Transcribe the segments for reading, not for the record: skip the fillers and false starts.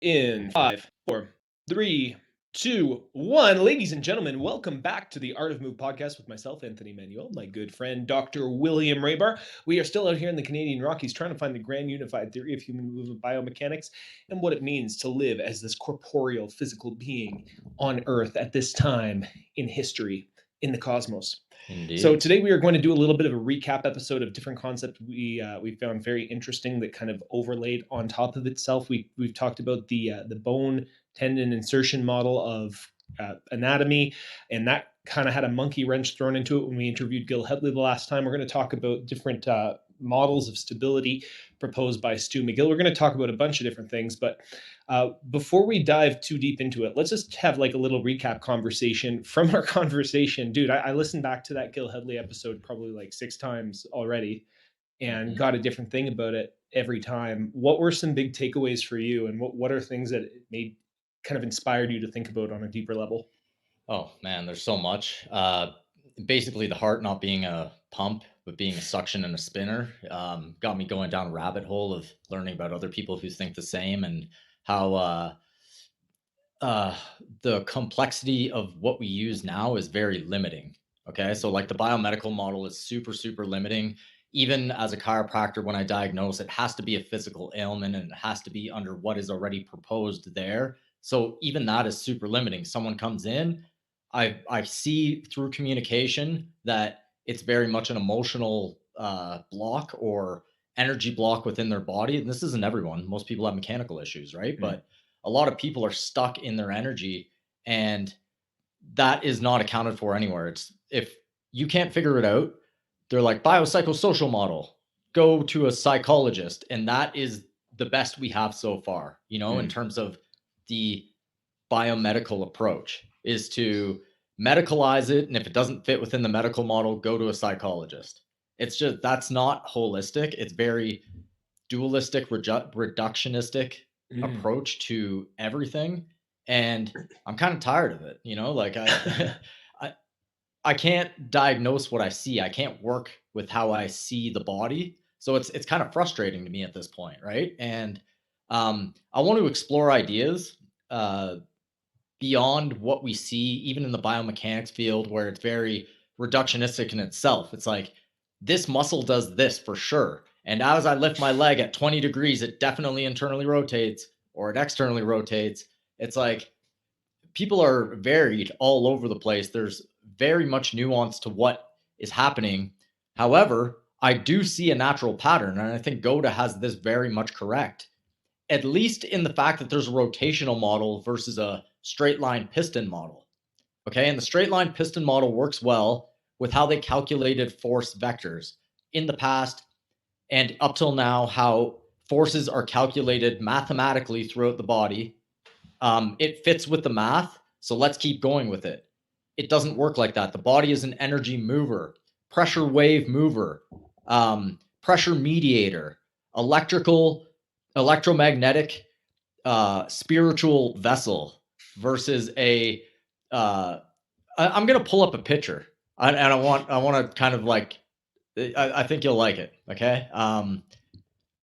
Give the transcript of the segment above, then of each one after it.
In 5, 4, 3, 2, 1. Ladies and gentlemen, welcome back to the Art of Move podcast with myself, Anthony Manuel, my good friend, Dr. William Raybar. We are still out here in the Canadian Rockies trying to find the grand unified theory of human movement biomechanics and what it means to live as this corporeal physical being on Earth at this time in history, in the cosmos. Indeed. So today we are going to do a little bit of a recap episode of different concepts we found very interesting that kind of overlaid on top of itself. We've talked about the bone tendon insertion model of anatomy, and that kind of had a monkey wrench thrown into it when we interviewed Gil Hedley the last time. We're going to talk about different models of stability proposed by Stu McGill. We're going to talk about a bunch of different things, but before we dive too deep into it, let's just have like a little recap conversation from our conversation. Dude, I listened back to that Gil Hedley episode probably like 6 times already and got a different thing about it every time. What were some big takeaways for you, and what are things that made kind of inspired you to think about on a deeper level? Oh man, there's so much. Basically the heart not being a pump, but being a suction and a spinner, got me going down a rabbit hole of learning about other people who think the same, and how the complexity of what we use now is very limiting. Okay. So like the biomedical model is super, super limiting. Even as a chiropractor, when I diagnose, it has to be a physical ailment and it has to be under what is already proposed there. So even that is super limiting. Someone comes in, I see through communication that it's very much an emotional block or energy block within their body. And this isn't everyone. Most people have mechanical issues, right? But a lot of people are stuck in their energy, and that is not accounted for anywhere. It's, if you can't figure it out, they're like biopsychosocial model, go to a psychologist. And that is the best we have so far, you know, in terms of the biomedical approach, is to medicalize it. And if it doesn't fit within the medical model, go to a psychologist. It's just, that's not holistic. It's very dualistic, reductionistic approach to everything. And I'm kind of tired of it, you know, like I can't diagnose what I see. I can't work with how I see the body. So it's kind of frustrating to me at this point, right? And I want to explore ideas beyond what we see, even in the biomechanics field, where it's very reductionistic in itself. It's like, this muscle does this for sure. And as I lift my leg at 20 degrees, it definitely internally rotates, or it externally rotates. It's like, people are varied all over the place. There's very much nuance to what is happening. However, I do see a natural pattern, and I think Goda has this very much correct, at least in the fact that there's a rotational model versus a straight line piston model. Okay, and the straight line piston model works well with how they calculated force vectors in the past and up till now, how forces are calculated mathematically throughout the body. It fits with the math, so let's keep going with it. It doesn't work like that. The body is an energy mover, pressure wave mover, pressure mediator, electromagnetic, spiritual vessel versus a. I'm gonna pull up a picture, and I want to kind of like, I think you'll like it. Okay.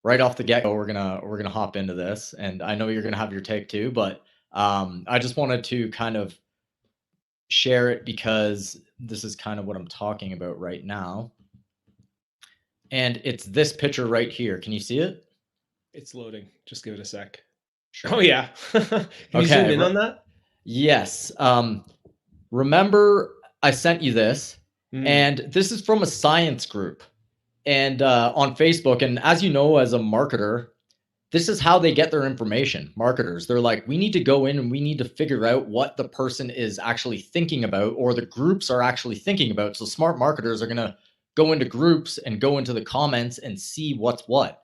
Right off the get-go, we're gonna hop into this, and I know you're gonna have your take too, but I just wanted to kind of share it because this is kind of what I'm talking about right now. And it's this picture right here. Can you see it? It's loading. Just give it a sec. Sure. Oh yeah. Can you zoom in on that? Yes. Remember I sent you this, and this is from a science group and on Facebook. And as you know, as a marketer, this is how they get their information. Marketers, they're like, we need to go in and we need to figure out what the person is actually thinking about, or the groups are actually thinking about. So smart marketers are going to go into groups and go into the comments and see what's what.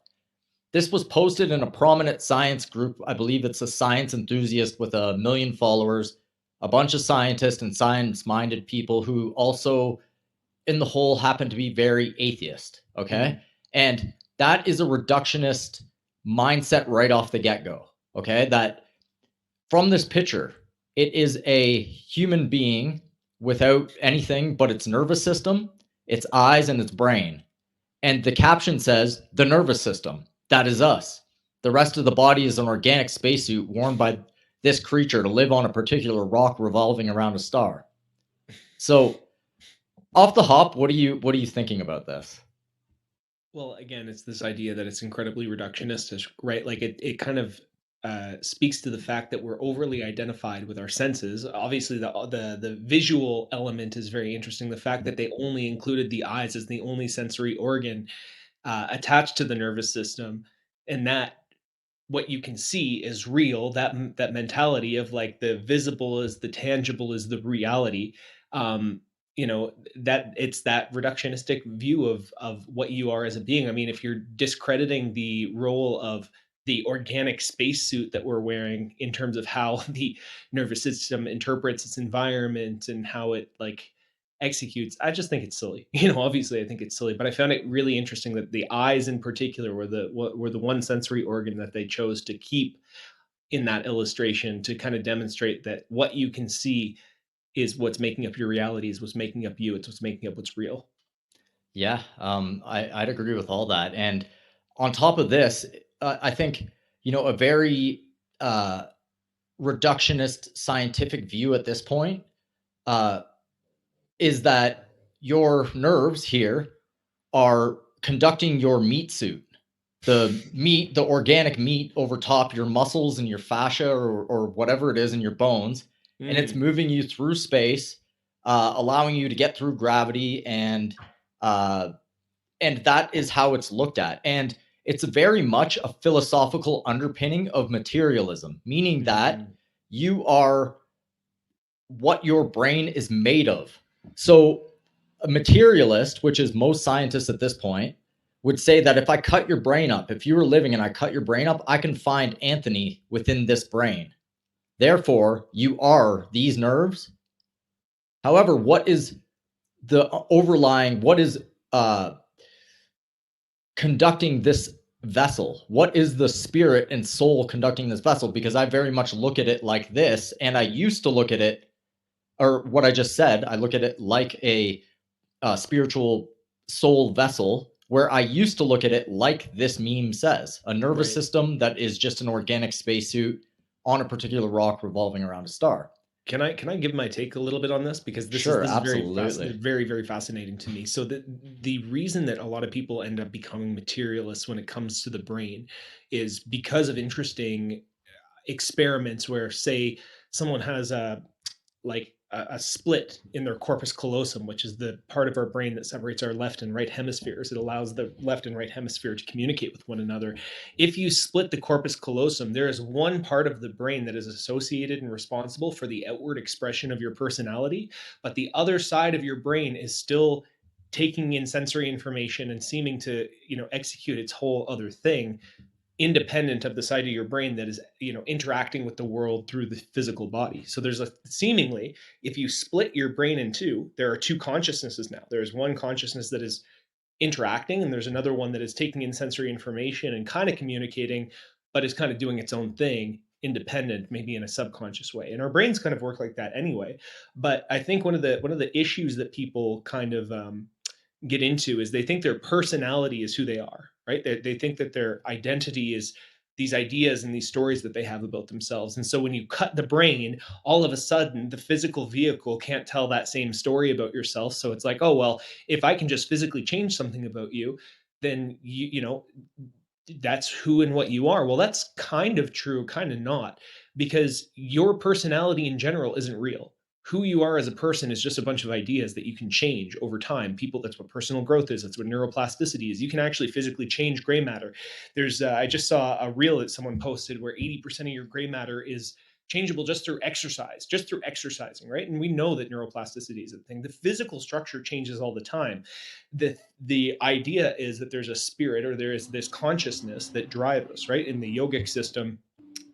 This was posted in a prominent science group. I believe it's a science enthusiast with 1 million followers, a bunch of scientists and science-minded people who also in the whole happen to be very atheist. Okay. And that is a reductionist mindset right off the get-go. Okay. That from this picture, it is a human being without anything but its nervous system, its eyes, and its brain. And the caption says, the nervous system, that is us. The rest of the body is an organic spacesuit worn by this creature to live on a particular rock revolving around a star. So, off the hop, what are you thinking about this? Well, again, it's this idea that it's incredibly reductionist, right? Like it kind of speaks to the fact that we're overly identified with our senses. Obviously, the visual element is very interesting. The fact that they only included the eyes as the only sensory organ attached to the nervous system, and that what you can see is real. That mentality of like the visible is the tangible is the reality. um that it's that reductionistic view of what you are as a being. I mean, if you're discrediting the role of the organic spacesuit that we're wearing in terms of how the nervous system interprets its environment and how it like executes, I just think it's silly. Obviously I think it's silly, but I found it really interesting that the eyes in particular were the one sensory organ that they chose to keep in that illustration, to kind of demonstrate that what you can see is what's making up your reality, is what's making up you, it's what's making up what's real. Yeah, I'd agree with all that. And on top of this, I think, a very uh, reductionist scientific view at this point uh, is that your nerves here are conducting your meat suit. The organic meat over top your muscles and your fascia, or whatever it is in your bones, and it's Mm, moving you through space, allowing you to get through gravity, uh, and that is how it's looked at. And it's very much a philosophical underpinning of materialism, meaning that mhm, you are what your brain is made of. So, a materialist, which is most scientists at this point, would say that if I cut your brain up, if you were living and I cut your brain up, I can find Anthony within this brain. Therefore, you are these nerves. However, what is the overlying, what is uh, conducting this vessel? What is the spirit and soul conducting this vessel? Because I very much look at it like this, and I used to look at it, or what I just said, I look at it like a spiritual soul vessel, where I used to look at it like this meme says, a nervous right. system that is just an organic spacesuit on a particular rock revolving around a star. Can I give my take a little bit on this, because this is Sure, this is very absolutely. very very fascinating to me. So the reason that a lot of people end up becoming materialists when it comes to the brain is because of interesting experiments where, say, someone has a split in their corpus callosum, which is the part of our brain that separates our left and right hemispheres. It allows the left and right hemisphere to communicate with one another. If you split the corpus callosum, there is one part of the brain that is associated and responsible for the outward expression of your personality, but the other side of your brain is still taking in sensory information and seeming to, execute its whole other thing, independent of the side of your brain that is, interacting with the world through the physical body. So there's a seemingly, if you split your brain in two, there are two consciousnesses now. There's one consciousness that is interacting, and there's another one that is taking in sensory information and kind of communicating, but is kind of doing its own thing independent, maybe in a subconscious way. And our brains kind of work like that anyway. But I think one of the issues that people kind of get into is they think their personality is who they are, right? They think that their identity is these ideas and these stories that they have about themselves. And so when you cut the brain, all of a sudden the physical vehicle can't tell that same story about yourself. So it's like, oh, well, if I can just physically change something about you, then that's who and what you are. Well, that's kind of true, kind of not, because your personality in general isn't real. Who you are as a person is just a bunch of ideas that you can change over time. People, that's what personal growth is. That's what neuroplasticity is. You can actually physically change gray matter. I just saw a reel that someone posted where 80% of your gray matter is changeable just through exercise, just through exercising, right? And we know that neuroplasticity is a thing. The physical structure changes all the time. The idea is that there's a spirit, or there is this consciousness that drives us, right? In the yogic system,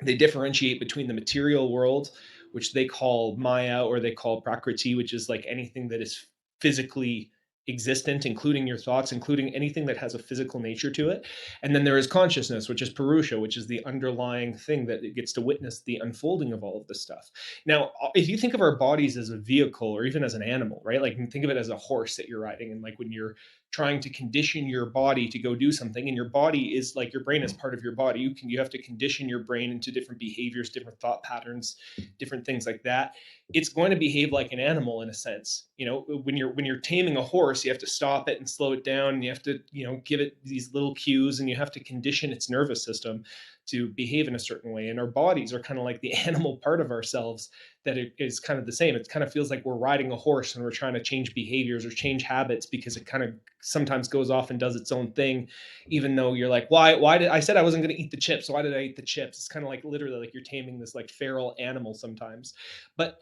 they differentiate between the material world, which they call Maya, or they call Prakriti, which is like anything that is physically existent, including your thoughts, including anything that has a physical nature to it. And then there is consciousness, which is Purusha, which is the underlying thing that it gets to witness the unfolding of all of this stuff. Now, if you think of our bodies as a vehicle, or even as an animal, right? Like, think of it as a horse that you're riding. And like when you're trying to condition your body to go do something. And your body is like, your brain is part of your body. You have to condition your brain into different behaviors, different thought patterns, different things like that. It's going to behave like an animal in a sense. When you're taming a horse, you have to stop it and slow it down, and you have to, give it these little cues, and you have to condition its nervous system to behave in a certain way. And our bodies are kind of like the animal part of ourselves, that it is kind of the same. It kind of feels like we're riding a horse and we're trying to change behaviors or change habits, because it kind of sometimes goes off and does its own thing, even though you're like, why did I said I wasn't going to eat the chips? Why did I eat the chips? It's kind of like literally like you're taming this like feral animal sometimes. But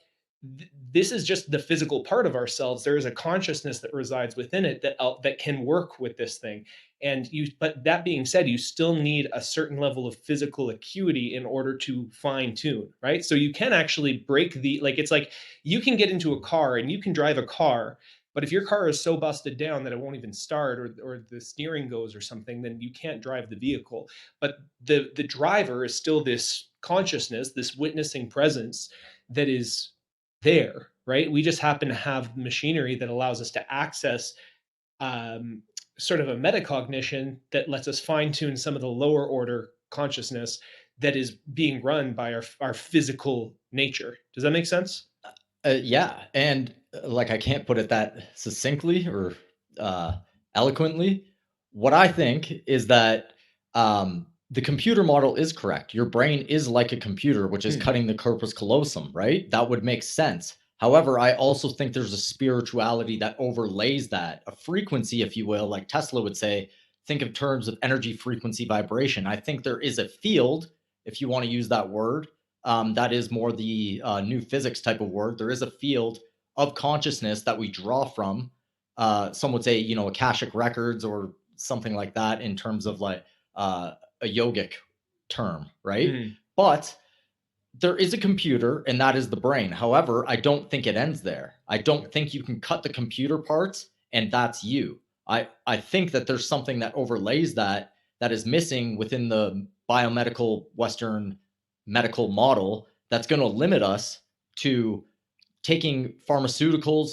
this is just the physical part of ourselves. There is a consciousness that resides within it that can work with this thing. But that being said, you still need a certain level of physical acuity in order to fine tune, right? So you can actually break it's like you can get into a car and you can drive a car, but if your car is so busted down that it won't even start, or the steering goes or something, then you can't drive the vehicle. But the driver is still this consciousness, this witnessing presence that is there, right? We just happen to have machinery that allows us to access um, sort of a metacognition that lets us fine tune some of the lower order consciousness that is being run by our physical nature. Does that make sense? Yeah, and like I can't put it that succinctly or eloquently. What I think is that the computer model is correct. Your brain is like a computer, which is Hmm. cutting the corpus callosum, right? That would make sense. However, I also think there's a spirituality that overlays that, a frequency, if you will, like Tesla would say. Think of terms of energy, frequency, vibration. I think there is a field, if you want to use that word, that is more the new physics type of word. There is a field of consciousness that we draw from. Some would say, Akashic records or something like that in terms of like a yogic term, right? Hmm. But there is a computer, and that is the brain. However, I don't think it ends there. I don't think you can cut the computer parts and that's you. I think that there's something that overlays that is missing within the biomedical Western medical model that's going to limit us to taking pharmaceuticals,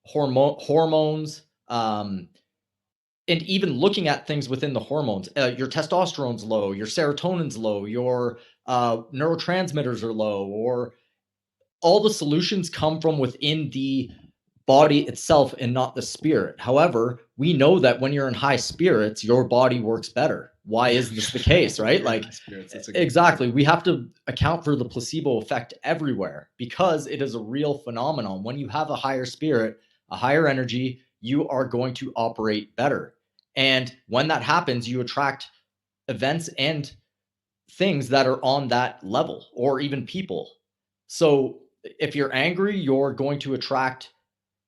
hormones, and even looking at things within the hormones. Your testosterone's low, your serotonin's low, your neurotransmitters are low, or all the solutions come from within the body itself and not the spirit. However, we know that when you're in high spirits, your body works better. Why Yeah. is this the case, When right? you're in Like, high spirits, that's a good point. exactly. We have to account for the placebo effect everywhere because it is a real phenomenon. When you have a higher spirit, a higher energy, you are going to operate better. And when that happens, you attract events and things that are on that level or even people. So if you're angry, you're going to attract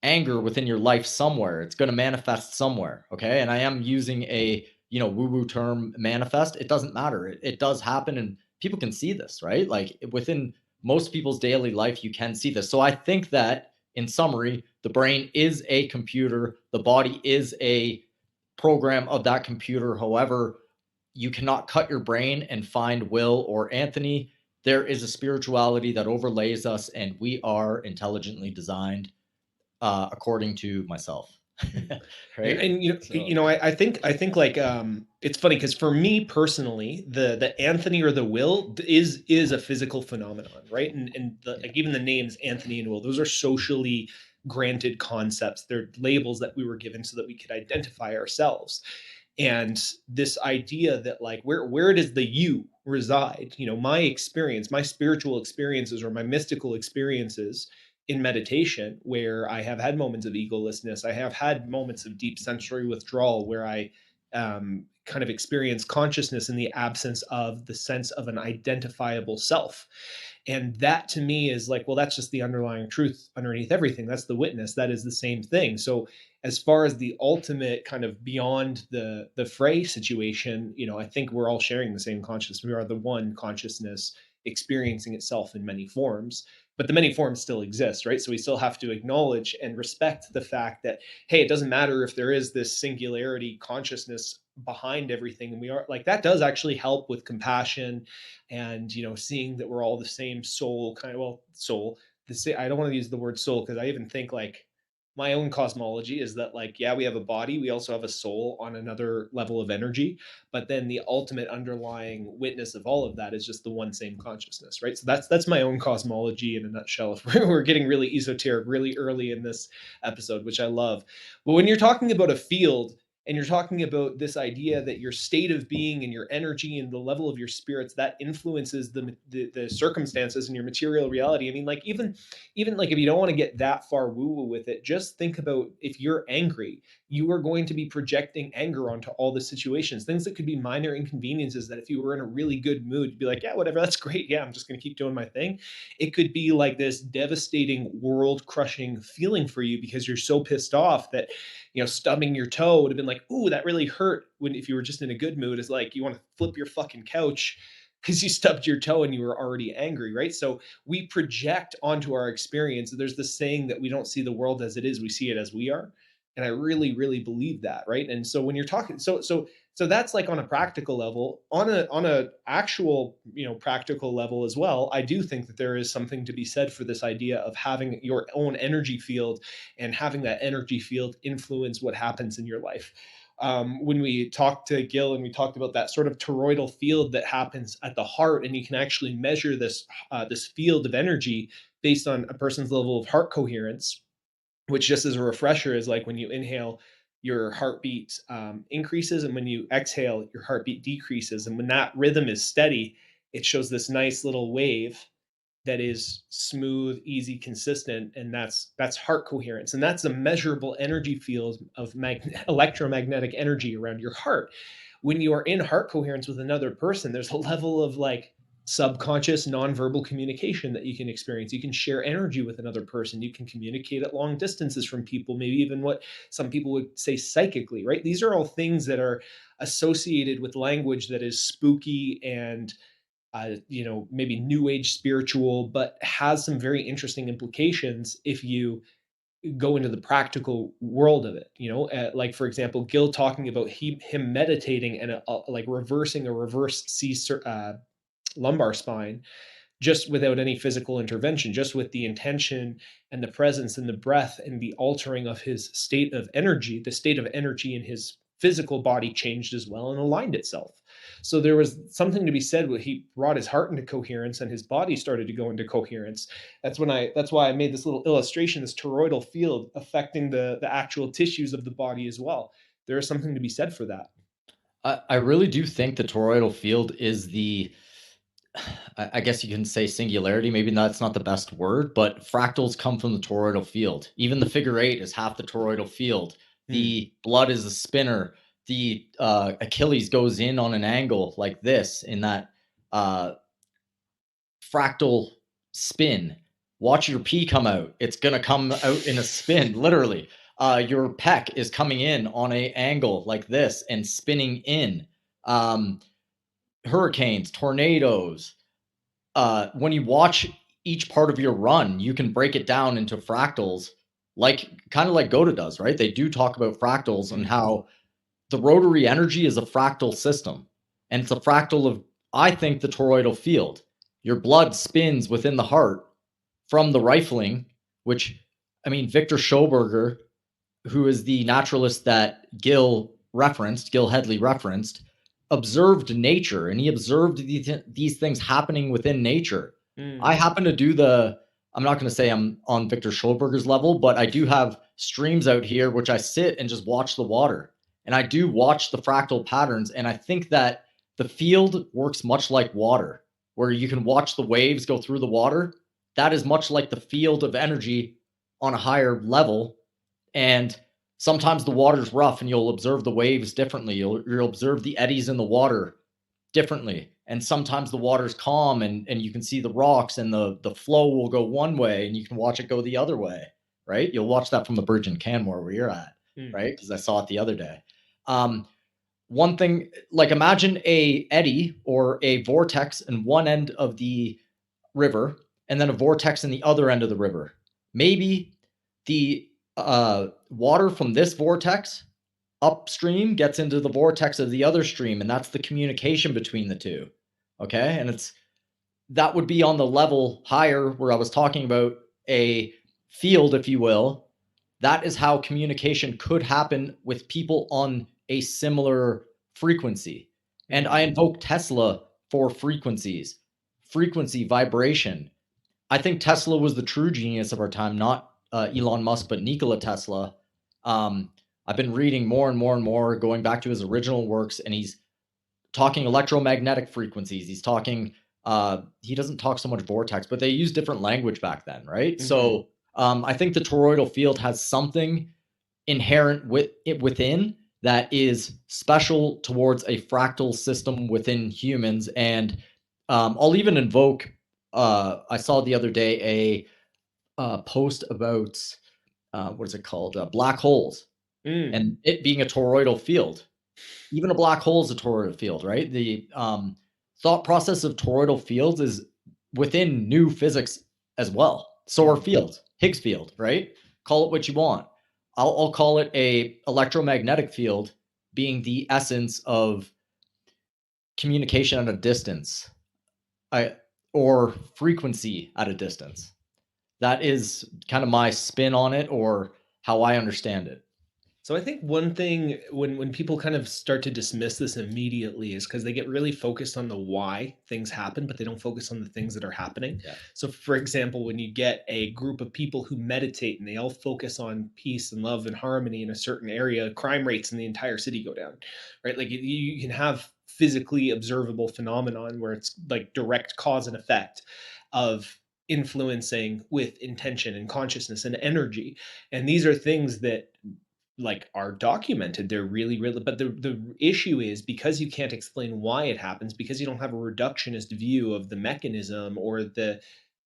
anger within your life somewhere. It's going to manifest somewhere. Okay. And I am using a, woo woo term, manifest. It doesn't matter. It does happen. And people can see this, right? Like within most people's daily life, you can see this. So I think that in summary, the brain is a computer, the body is a program of that computer. However, you cannot cut your brain and find Will or Anthony. There is a spirituality that overlays us, and we are intelligently designed, according to myself. Yeah, Right? and So, I think like it's funny because for me personally, the Anthony or the Will is a physical phenomenon, right? yeah. Like even the names Anthony and Will, those are socially granted concepts. They're labels that we were given so that we could identify ourselves. And this idea that like where does the you reside? My experience, my spiritual experiences or my mystical experiences in meditation, where I have had moments of egolessness, I have had moments of deep sensory withdrawal where I kind of experience consciousness in the absence of the sense of an identifiable self. And that to me is like, well, that's just the underlying truth underneath everything. That's the witness. That is the same thing. So as far as the ultimate kind of beyond the fray situation, I think we're all sharing the same consciousness. We are the one consciousness experiencing itself in many forms, but the many forms still exist, right? So we still have to acknowledge and respect the fact that, hey, it doesn't matter if there is this singularity consciousness behind everything. And we are like, that does actually help with compassion and, seeing that we're all the same soul kind of, well, soul. I don't want to use the word soul because I even think like my own cosmology is that, like, yeah, we have a body, we also have a soul on another level of energy, but then the ultimate underlying witness of all of that is just the one same consciousness, right? So that's my own cosmology in a nutshell. If we're getting really esoteric really early in this episode, which I love. But when you're talking about a field, and you're talking about this idea that your state of being and your energy and the level of your spirits, that influences the circumstances and your material reality. I mean, like, even like, if you don't want to get that far woo woo with it, just think about, if you're angry, you are going to be projecting anger onto all the situations, things that could be minor inconveniences, that if you were in a really good mood, you'd be like, yeah, whatever, that's great, yeah, I'm just going to keep doing my thing. It could be like this devastating, world crushing feeling for you because you're so pissed off that, stubbing your toe would have been like, ooh, that really hurt. When, if you were just in a good mood, is like, you want to flip your fucking couch because you stubbed your toe and you were already angry, right? So we project onto our experience. There's this saying that we don't see the world as it is, we see it as we are. And I really, really believe that, right? And so when you're talking, so that's like on a practical level. On a actual, practical level as well, I do think that there is something to be said for this idea of having your own energy field, and having that energy field influence what happens in your life. When we talked to Gil and we talked about that sort of toroidal field that happens at the heart, and you can actually measure this field of energy based on a person's level of heart coherence, which, just as a refresher, is like when you inhale, your heartbeat increases, and when you exhale, your heartbeat decreases. And when that rhythm is steady, it shows this nice little wave that is smooth, easy, consistent, and that's heart coherence, and that's a measurable energy field of electromagnetic energy around your heart. When you are in heart coherence with another person, there's a level of, like, subconscious nonverbal communication that you can experience. You can share energy with another person. You can communicate at long distances from people, maybe even what some people would say psychically, right? These are all things that are associated with language that is spooky and maybe new age spiritual, but has some very interesting implications if you go into the practical world of it. Like, for example, Gil talking about him meditating and like reversing a reverse C lumbar spine, just without any physical intervention, just with the intention and the presence and the breath and the altering of his state of energy. The state of energy in his physical body changed as well and aligned itself. So there was something to be said where he brought his heart into coherence and his body started to go into coherence. That's why I made this little illustration, this toroidal field affecting the actual tissues of the body as well. There is something to be said for that. I really do think the toroidal field is I guess you can say singularity. Maybe that's not the best word, but fractals come from the toroidal field. Even the figure eight is half the toroidal field. The blood is a spinner. The Achilles goes in on an angle like this in that fractal spin. Watch your pee come out. It's going to come out in a spin, literally. Your pec is coming in on an angle like this and spinning in. Hurricanes, tornadoes. When you watch each part of your run, you can break it down into fractals, like kind of like Goda does, right? They do talk about fractals and how the rotary energy is a fractal system. And it's a fractal of, I think, the toroidal field. Your blood spins within the heart from the rifling, which, I mean, Victor Schoberger, who is the naturalist that Gil Hedley referenced, observed nature, and he observed these things happening within nature. I happen to do I'm not going to say I'm on Victor Schoberger's level, but I do have streams out here which I sit and just watch the water. And I do watch the fractal patterns. And I think that the field works much like water, where you can watch the waves go through the water. That is much like the field of energy on a higher level. And sometimes the water's rough and you'll observe the waves differently. You'll observe the eddies in the water differently. And sometimes the water's calm and you can see the rocks and the flow will go one way and you can watch it go the other way, right? You'll watch that from the bridge in Canmore where you're at, right? Because I saw it the other day. One thing, like imagine a eddy or a vortex in one end of the river and then a vortex in the other end of the river. Maybe the water from this vortex upstream gets into the vortex of the other stream, and that's the communication between the two. Okay. And that would be on the level higher where I was talking about a field, if you will, that is how communication could happen with people on a similar frequency. And I invoke Tesla for frequencies, frequency, vibration. I think Tesla was the true genius of our time, not Elon Musk, but Nikola Tesla. I've been reading more and more and more, going back to his original works, and he's talking electromagnetic frequencies. He's talking, he doesn't talk so much vortex, but they use different language back then, right? Mm-hmm. So I think the toroidal field has something inherent within that is special towards a fractal system within humans. And I'll even invoke, I saw the other day a post about, what is it called? Black holes and it being a toroidal field. Even a black hole is a toroidal field, right? The thought process of toroidal fields is within new physics as well. So are fields, Higgs field, right? Call it what you want. I'll call it a electromagnetic field, being the essence of communication at a distance, or frequency at a distance. That is kind of my spin on it, or how I understand it. So I think one thing when people kind of start to dismiss this immediately is because they get really focused on the why things happen, but they don't focus on the things that are happening. Yeah. So for example, when you get a group of people who meditate and they all focus on peace and love and harmony in a certain area, crime rates in the entire city go down, right? Like you can have physically observable phenomenon where it's like direct cause and effect of influencing with intention and consciousness and energy. And these are things that like are documented. They're really, really, but the issue is because you can't explain why it happens, because you don't have a reductionist view of the mechanism or the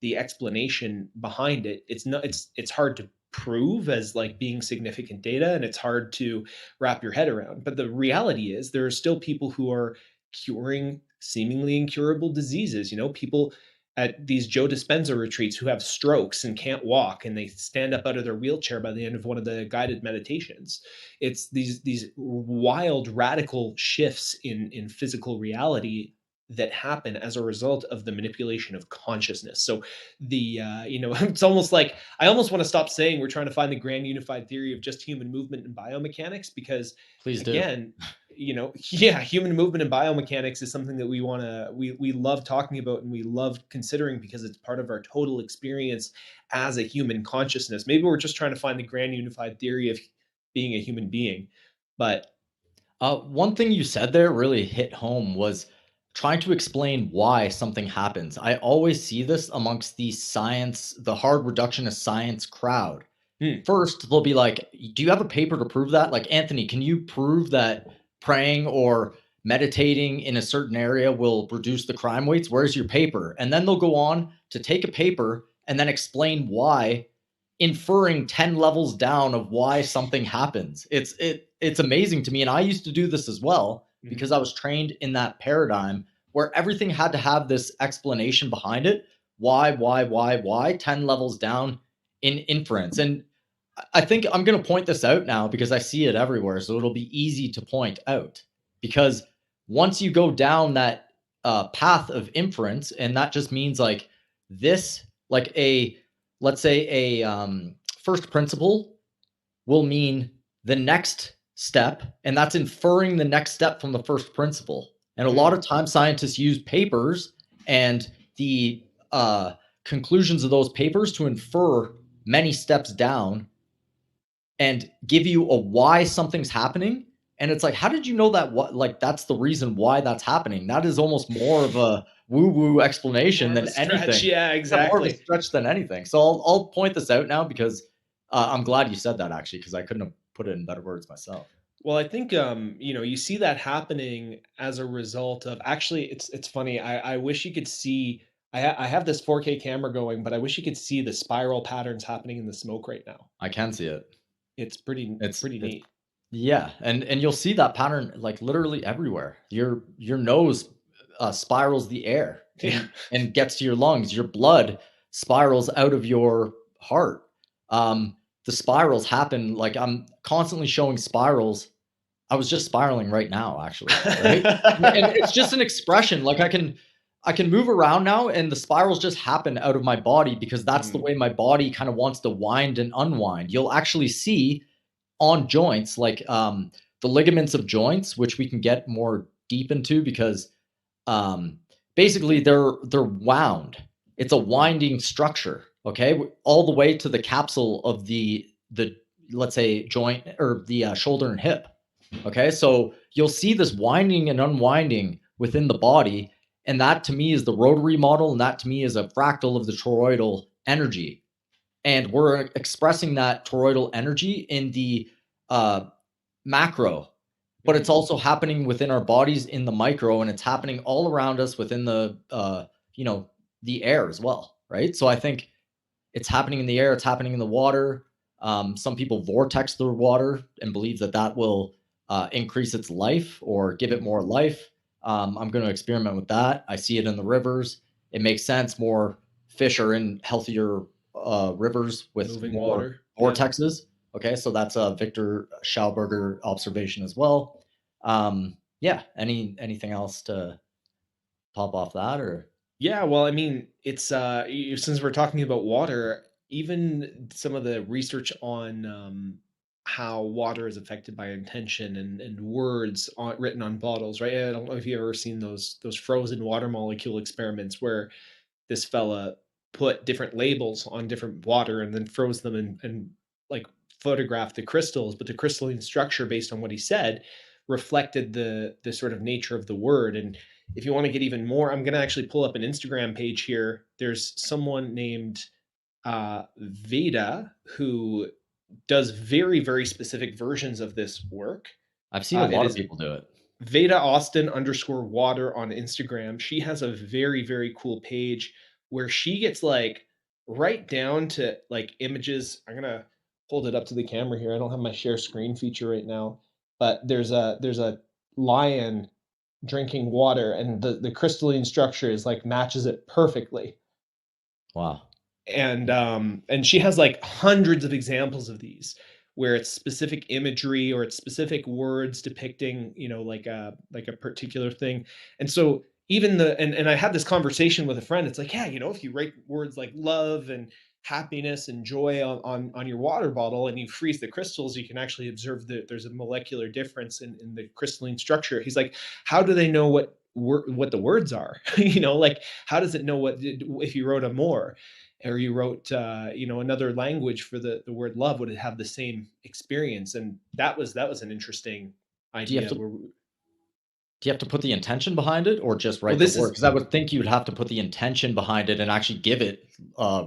explanation behind it, it's hard to prove as like being significant data, and it's hard to wrap your head around. But the reality is there are still people who are curing seemingly incurable diseases. People at these Joe Dispenza retreats who have strokes and can't walk, and they stand up out of their wheelchair by the end of one of the guided meditations. It's these wild radical shifts in physical reality that happen as a result of the manipulation of consciousness. So it's almost like I almost want to stop saying we're trying to find the grand unified theory of just human movement and biomechanics, because Please do. again, yeah, human movement and biomechanics is something that we love talking about and we love considering because it's part of our total experience as a human consciousness. Maybe we're just trying to find the grand unified theory of being a human being. But one thing you said there really hit home was trying to explain why something happens. I always see this amongst the hard reductionist science crowd. First, they'll be like, do you have a paper to prove that? Like, Anthony, can you prove that praying or meditating in a certain area will reduce the crime rates? Where's your paper? And then they'll go on to take a paper and then explain why, inferring 10 levels down of why something happens. It's amazing to me. And I used to do this as well because I was trained in that paradigm where everything had to have this explanation behind it. Why, 10 levels down in inference. And I think I'm going to point this out now because I see it everywhere. So it'll be easy to point out, because once you go down that path of inference, and that just means like this, like let's say a first principle will mean the next step, and that's inferring the next step from the first principle. And a lot of times scientists use papers and the conclusions of those papers to infer many steps down and give you a why something's happening. And it's like, how did you know that? What, like, that's the reason why that's happening. That is almost more of a woo-woo explanation than anything. Yeah, exactly. More of a stretch than anything. So I'll point this out now because I'm glad you said that, actually, because I couldn't have put it in better words myself. Well, I think you see that happening as a result of, actually, it's funny. I wish you could see. I have this 4K camera going, but I wish you could see the spiral patterns happening in the smoke right now. I can see it. It's pretty neat. Yeah, and you'll see that pattern like literally everywhere. Your nose spirals the air and gets to your lungs. Your blood spirals out of your heart. The spirals happen, like I'm constantly showing spirals. I was just spiraling right now, actually. Right? And it's just an expression. Like I can move around now and the spirals just happen out of my body because that's the Mhm. way my body kind of wants to wind and unwind. You'll actually see on joints like the ligaments of joints, which we can get more deep into because um, basically they're wound. It's a Mhm. winding structure, okay, all the way to the capsule of the let's say joint or the shoulder and hip. Okay, so you'll see this winding and unwinding within the body, and that to me is the rotary model, and that to me is a fractal of the toroidal energy. And we're expressing that toroidal energy in the uh, macro, but it's Mhm. also happening within our bodies in the micro, and it's happening all around us within the you know the air as well, right? So I think it's happening in the air, it's happening in the water. Some people vortex their water and believe that that will increase its life or give it more Mhm. life. I'm going to experiment with that. I see it in the rivers. It makes sense. More fish are in healthier rivers with Moving more water. Yeah. vortexes. Okay, so that's a Victor Schauberger observation as well. Yeah. Anything else to pop off that or? Yeah, well, I mean, it's since we're talking about water, even some of the research on how water is affected by intention and words written on bottles, right? I don't know if you've ever seen those frozen water molecule experiments where this fella put different labels on different water and then froze them and like photographed the crystals, but the crystalline structure based on what he said reflected the sort of nature of the word. And if you want to get even more, I'm going to actually pull up an Instagram page here. There's someone named Veda who does very, very specific versions of this work. I've seen a It lot of is people do it. Veda Austin underscore water on Instagram. She has a very, very cool page where she gets like right down to like images. I'm gonna hold it up to the camera here. I don't have my share screen feature right now, but there's a lion drinking water and the crystalline structure is like matches it perfectly. Wow. And she has like hundreds of examples of these where it's specific imagery or it's specific words depicting, like a particular thing. And so even and I had this conversation with a friend. It's like, yeah, if you write words like love and happiness and joy on your water bottle and you freeze the crystals, you can actually observe that there's a molecular difference in the crystalline structure. He's like, how do they know what the words are? Like, how does it know what if you wrote a more or you wrote another language for the word love, would it have the same experience? And that was an interesting Do you have idea to where Do you have to put the intention behind it or just well write the this word? is Because I would think you'd have to put the intention behind it and actually give it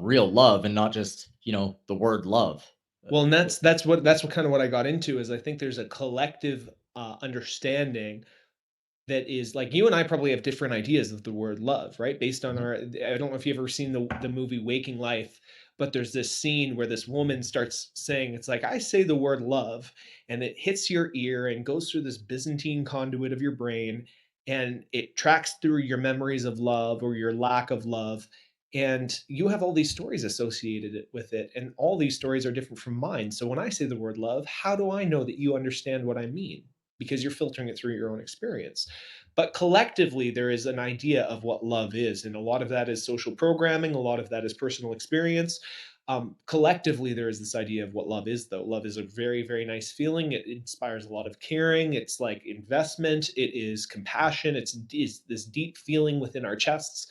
real love and not just, the word love. well, and What- that's what kind of what I got into is I think there's a collective understanding that is like you and I probably have different ideas of the word love, right? Based on Mhm. I don't know if you've ever seen the movie Waking Life, but there's this scene where this woman starts saying, it's like, I say the word love, and it hits your ear and goes through this Byzantine conduit of your brain, and it tracks through your memories of love or your lack of love. And you have all these stories associated with it, and all these stories are different from mine. So when I say the word love, how do I know that you understand what I mean? Because you're filtering it through your own experience. But collectively, there is an idea of what love is. And a lot of that is social programming, a lot of that is personal experience. Collectively, there is this idea of what love is, though. Love is a very, very nice feeling. It inspires a lot of caring. It's like investment. It is compassion. It's this deep feeling within our chests.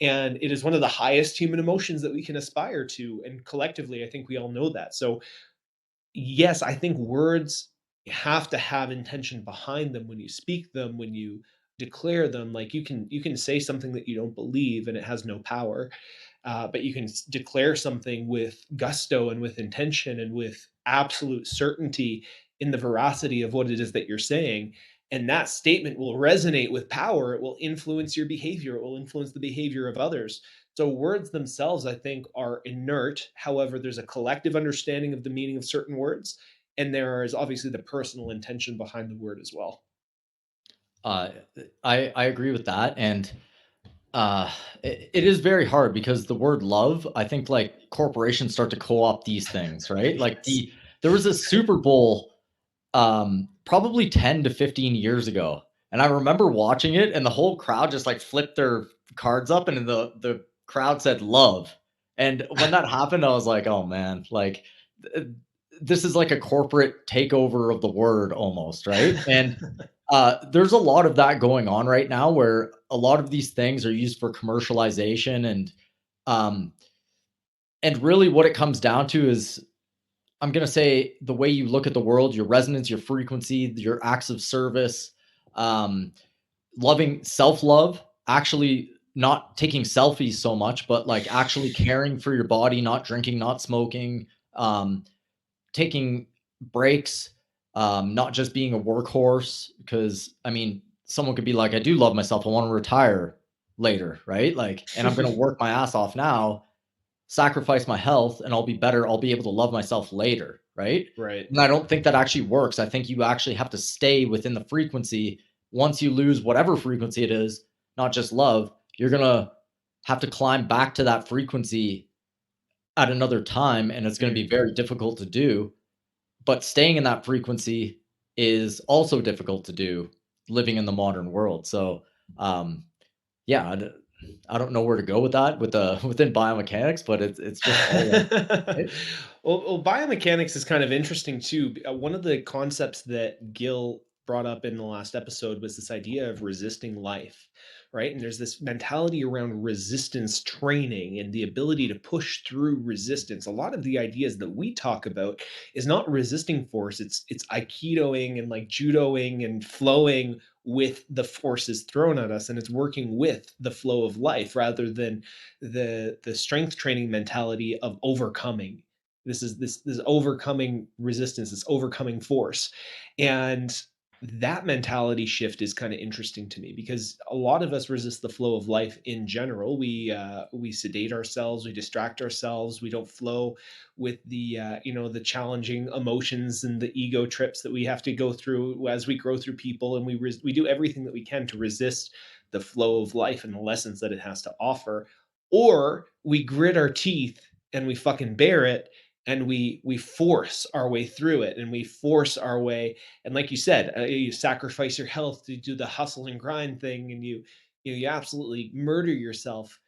And it is one of the highest human emotions that we can aspire to. And collectively, I think we all know that. So yes, I think words have to have intention behind them when you speak them, when you declare them. Like you can say something that you don't believe and it has no power, but you can declare something with gusto and with intention and with absolute certainty in the veracity of what it is that you're saying. And that statement will resonate with power. It will influence your behavior. It will influence the behavior of others. So words themselves, I think, are inert. However, there's a collective understanding of the meaning of certain words, and there is obviously the personal intention behind the word as well. Uh, I agree with that, and it is very hard because the word love. I think like corporations start to co-opt these things, right? Like Yes. there was a Super Bowl probably 10 to 15 years ago. And I remember watching it and the whole crowd just like flipped their cards up, and the crowd said love. And when that happened, I was like, oh man, like this is like a corporate takeover of the word almost, right? And there's a lot of that going on right now where a lot of these things are used for commercialization, um, and really what it comes down to is, I'm going to say, the way you look at the world, your resonance, your frequency, your acts of service, um, loving, self love, actually not taking selfies so much, but like actually caring for your body, not drinking, not smoking, um, taking breaks, not just being a workhorse. Because I mean, someone could be like, I do love myself. I want to retire later, right? Like, and I'm going to work my ass off now, sacrifice my health, and I'll be better. I'll be able to love myself later, right? Right. And I don't think that actually works. I think you actually have to stay within the frequency. Once you lose whatever frequency it is, not just love, you're going to have to climb back to that frequency at another time, and it's going to be Mm. very difficult to do. But staying in that frequency is also difficult to do living in the modern world. So, um, yeah, I don't know where to go with that with the within biomechanics, but it's just all right? Well, biomechanics is kind of interesting too. One of the concepts that Gil brought up in the last episode was this idea of resisting life, right? And there's this mentality around resistance training and the ability to push through resistance. A lot of the ideas that we talk about is not resisting force; it's aikidoing and like judoing and flowing with the forces thrown at us, and it's working with the flow of life rather than the strength training mentality of overcoming. This overcoming resistance, this overcoming force. And that mentality shift is kind of interesting to me because a lot of us resist the flow of life in general. We sedate ourselves, we distract ourselves, we don't flow with the the challenging emotions and the ego trips that we have to go through as we grow through people, and we do everything that we can to resist the flow of life and the lessons that it has to offer, or we grit our teeth and we fucking bear it, and we force our way through it, and we force our way, and like you said, you sacrifice your health to do the hustle and grind thing, and you absolutely murder yourself.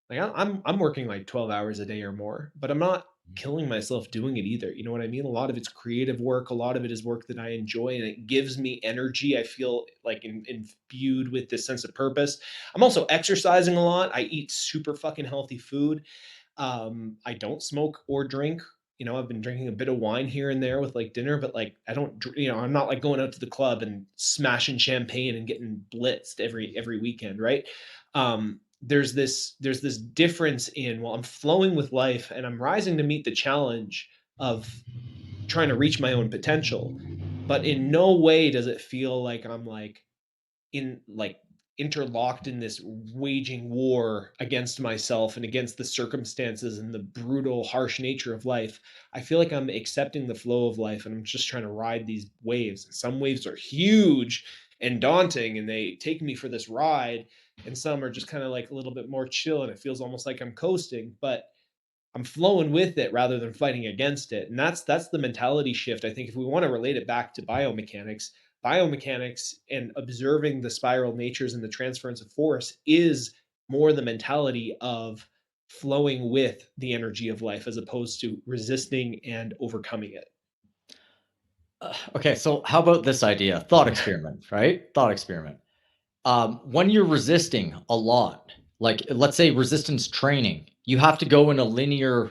Like I'm working like 12 hours a day or more, but I'm not killing myself doing it either. You know what I mean? A lot of it's creative work, a lot of it is work that I enjoy, and it gives me energy. I feel like imbued with this sense of purpose. I'm also exercising a lot. I eat super fucking healthy food. I don't smoke or drink. I've been drinking a bit of wine here and there with like dinner, but like I don't, I'm not like going out to the club and smashing champagne and getting blitzed every weekend, right? There's this difference in, well, I'm flowing with life and I'm rising to meet the challenge of trying to reach my own potential, but in no way does it feel like I'm like in like interlocked in this waging war against myself and against the circumstances and the brutal harsh nature of life. I feel like I'm accepting the flow of life and I'm just trying to ride these waves. Some waves are huge and daunting and they take me for this ride, and some are just kind of like a little bit more chill and it feels almost like I'm coasting, but I'm flowing with it rather than fighting against it. And that's the mentality shift. I think if we want to relate it back to biomechanics and observing the spiral natures and the transference of force is more the mentality of flowing with the energy of life as opposed to resisting and overcoming it. Okay, so how about this idea? Thought experiment, right? Thought experiment. When you're resisting a lot, like let's say resistance training, you have to go in a linear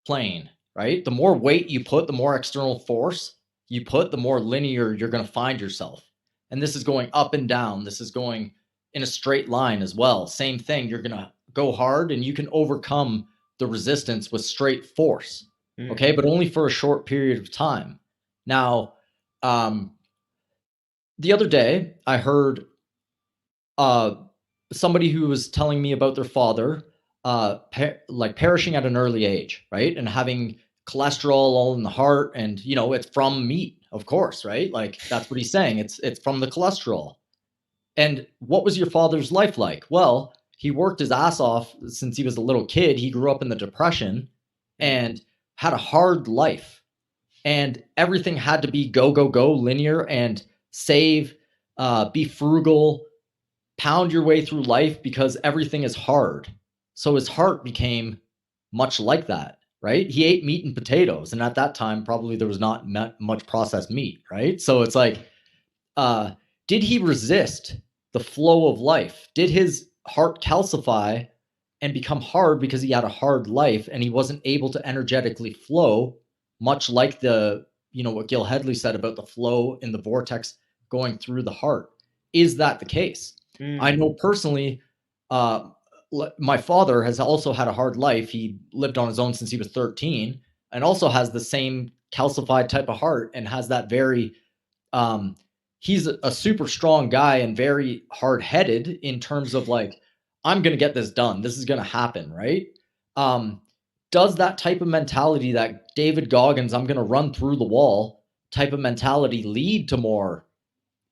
plane, right? The more weight you put, the more external force you put, the more linear you're going to find yourself. And this is going up and down. This is going in a straight line as well. Same thing. You're going to go hard and you can overcome the resistance with straight force. Mm. Okay. But only for a short period of time. Now, um, the other day I heard uh, somebody who was telling me about their father, like perishing at an early age, right? And having cholesterol all in the heart, and it's from meat, of course, right? Like that's what he's saying. It's from the cholesterol. And what was your father's life like? Well, he worked his ass off since he was a little kid. He grew up in the Depression Mm. and had a hard life, and everything had to be go go go linear and save, be frugal, pound your way through life because everything is hard. So his heart became much like that, right? He ate meat and potatoes. And at that time, probably there was not much processed meat, right? So it's like, uh, did he resist the flow of life? Did his heart calcify and become hard because he had a hard life and he wasn't able to energetically flow, much like what Gil Headley said about the flow in the vortex going through the heart? Is that the case? I Mm. know personally, uh, my father has also had a hard life. He lived on his own since he was 13 and also has the same calcified type of heart and has that very um, he's a super strong guy and very hard-headed in terms of like, I'm going to get this done. This is going to happen, right? Um, does that type of mentality, that David Goggins, I'm going to run through the wall type of mentality, lead to more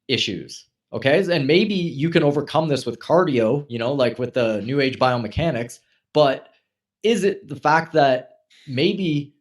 issues? Okay. And maybe you can overcome this with cardio, like with the new age biomechanics, but is it the fact that maybe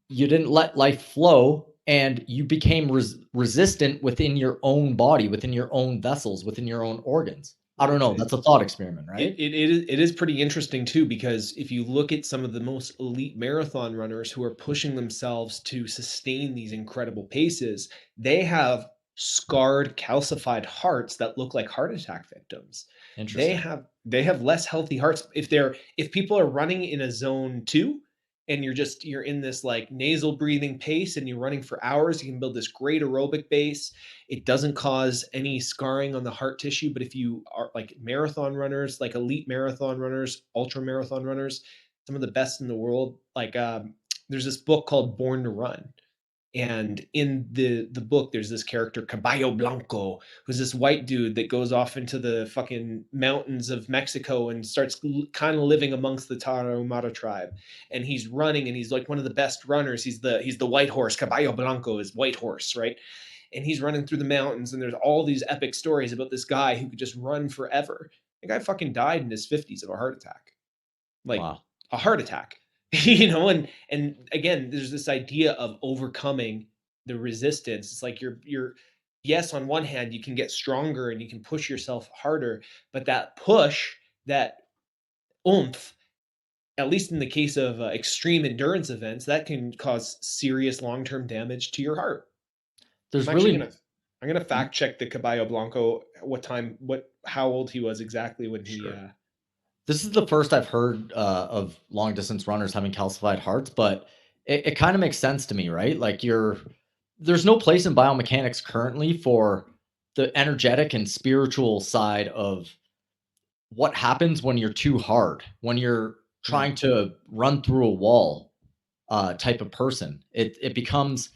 you didn't let life flow and you became resistant within your own body, within your own vessels, within your own organs? I don't know. That's a thought experiment, right? It is pretty interesting too, because if you look at some of the most elite marathon runners who are pushing themselves to sustain these incredible paces, they have scarred, calcified hearts that look like heart attack victims. They Interesting. have they have less healthy hearts. If people are running in a zone 2 and you're in this like nasal breathing pace and you're running for hours, you can build this great aerobic base. It doesn't cause any scarring on the heart tissue. But if you are like marathon runners, like elite marathon runners, ultra marathon runners, some of the best in the world, like there's this book called Born to Run. And in the book, there's this character Caballo Blanco, who's this white dude that goes off into the fucking mountains of Mexico and starts kind of living amongst the Tarahumara tribe. And he's running, and he's like one of the best runners. He's the white horse. Caballo Blanco is white horse, right? And he's running through the mountains, and there's all these epic stories about this guy who could just run forever. The guy fucking died in his 50s of a heart attack, like Wow. a heart attack. And again, there's this idea of overcoming the resistance. It's like you're yes, on one hand you can get stronger and you can push yourself harder, but that push, that oomph, at least in the case of extreme endurance events, that can cause serious long-term damage to your heart. I'm There's actually really gonna I'm gonna fact check the Caballo Blanco, how old he was exactly when he sure. This is the first I've heard of long distance runners having calcified hearts, but it kind of makes sense to me, right? Like there's no place in biomechanics currently for the energetic and spiritual side of what happens when you're too hard, when you're Mm, trying to run through a wall type of person. It becomes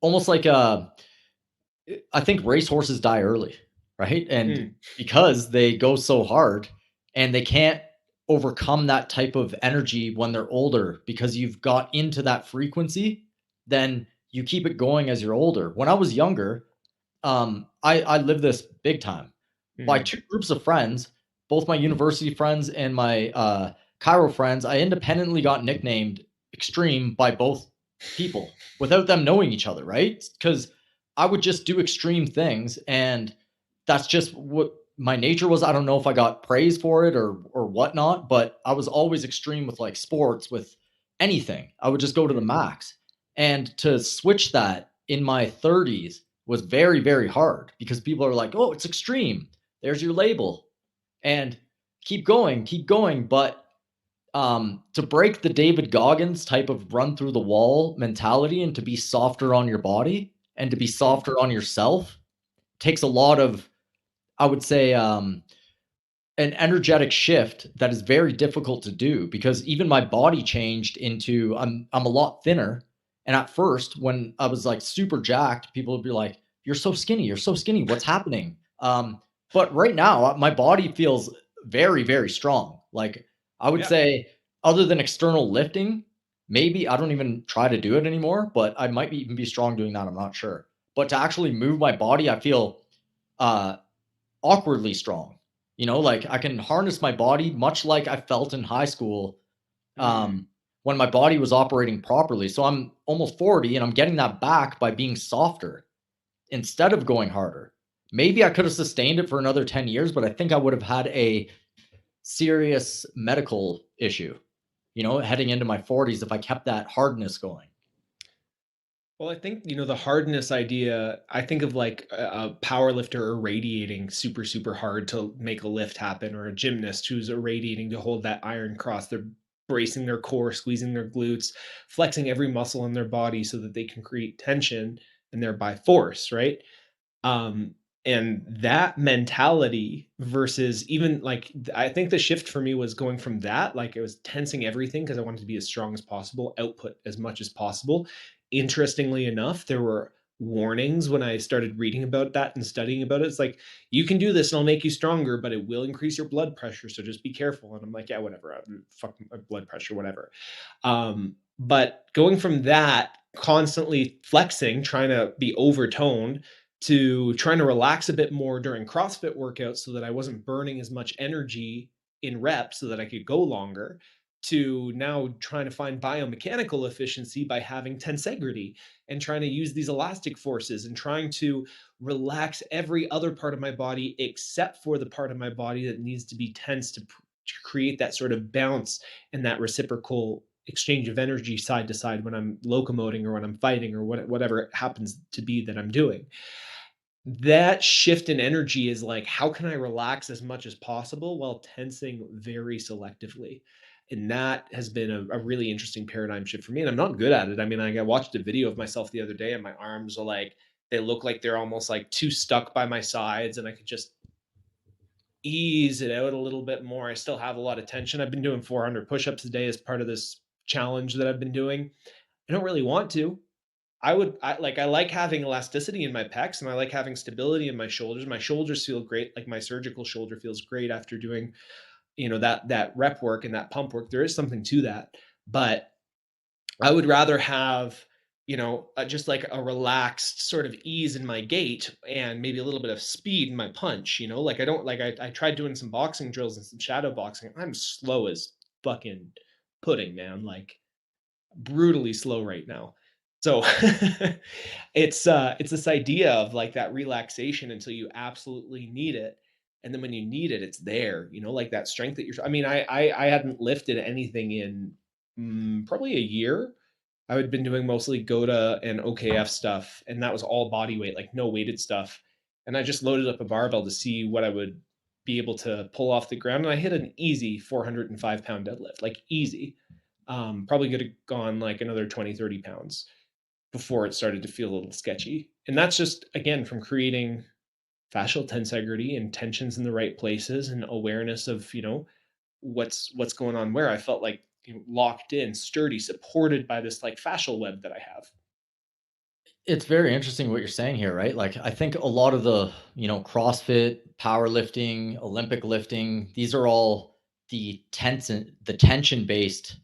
almost like I think racehorses die early, right? And mm, because they go so hard and they can't overcome that type of energy when they're older because you've got into that frequency, then you keep it going as you're older. When I was younger, I lived this big time. By mm, two groups of friends, both my university friends and my Cairo friends, I independently got nicknamed Extreme by both people without them knowing each other, right? Because I would just do extreme things, and that's just what my nature was. I don't know if I got praise for it or whatnot, but I was always extreme with like sports, with anything. I would just go to the mm, max. And to switch that in my 30s was very, very hard because people are like, oh, it's extreme. There's your label. And keep going, keep going. But to break the David Goggins type of run through the wall mentality and to be softer on your body and to be mm, softer on yourself takes a lot of, I would say, an energetic shift that is very difficult to do because even my body changed into I'm a lot thinner. And at first, when I was like super jacked, people would be like, "You're so skinny. You're so skinny. What's happening?" But right now, my body feels very, very strong. Like I would yeah. say, other than external lifting, maybe I don't even try to do it anymore. But I might even be strong doing that. I'm not sure. But to actually move my body, I feel uh, awkwardly strong. Like I can harness my body much like I felt in high school Mm, when my body was operating properly. So I'm almost 40 and I'm getting that back by being softer instead of going harder. maybe I could have sustained it for another 10 years, but I think I would have had a serious medical issue, heading into my 40s if I kept that hardness going. Well, I think, the hardness idea, I think of like a power lifter irradiating super, super hard to make a lift happen, or a gymnast who's irradiating to hold that iron cross. They're bracing their core, squeezing their glutes, flexing every muscle in their body so that they can create tension and thereby force, right? Um, and that mentality versus even like, I think the shift for me was going from that, like it was tensing everything because I wanted to be as strong as possible, output as much as possible. Interestingly enough, there were warnings when I started reading about that and studying about it. It's like, you can do this and it'll make you stronger, but it will increase your blood pressure. So just be careful. And I'm like, yeah, whatever. Fuck my blood pressure, whatever. But going from that, constantly flexing, trying to be overtoned, to trying to relax a bit more during CrossFit workouts so that I wasn't burning as much energy in reps so that I could go longer, to now trying to find biomechanical efficiency by having tensegrity and trying to use these elastic forces and trying to relax every other part of my body except for the part of my body that needs to be tense to create that sort of bounce and that reciprocal exchange of energy side to side when I'm locomoting or when I'm fighting or whatever it happens to be that I'm doing. That shift in energy is like, how can I relax as much as possible while tensing very selectively? And that has been a really interesting paradigm shift for me. And I'm not good at it. I mean, I watched a video of myself the other day and my arms are like, they look like they're almost like too stuck by my sides. And I could just ease it out a little bit more. I still have a lot of tension. I've been doing 400 push-ups a day as part of this challenge that I've been doing. I don't really want to. I like having elasticity in my pecs and I like having stability in my shoulders. My shoulders feel great. Like my surgical shoulder feels great after doing, that rep work and that pump work. There is something to that, but I would rather have, just like a relaxed sort of ease in my gait and maybe a little bit of speed in my punch, like I don't like, I tried doing some boxing drills and some shadow boxing. I'm slow as fucking pudding, man. Like brutally slow right now. So it's this idea of like that relaxation until you absolutely need it. And then when you need it, it's there, like that strength that I mean, I hadn't lifted anything in probably a year. I had been doing mostly GOTA and OKF stuff, and that was all body weight, like no weighted stuff. And I just loaded up a barbell to see what I would be able to pull off the ground. And I hit an easy 405-pound deadlift, like easy. Probably could have gone like another 20, 30 pounds before it started to feel a little sketchy. And that's just, again, from creating fascial tensegrity and tensions in the right places and awareness of, what's going on where. I felt like, locked in, sturdy, supported by this like fascial web that I have. It's very interesting what you're saying here, right? Like, I think a lot of the, CrossFit, powerlifting, Olympic lifting, these are all the tension based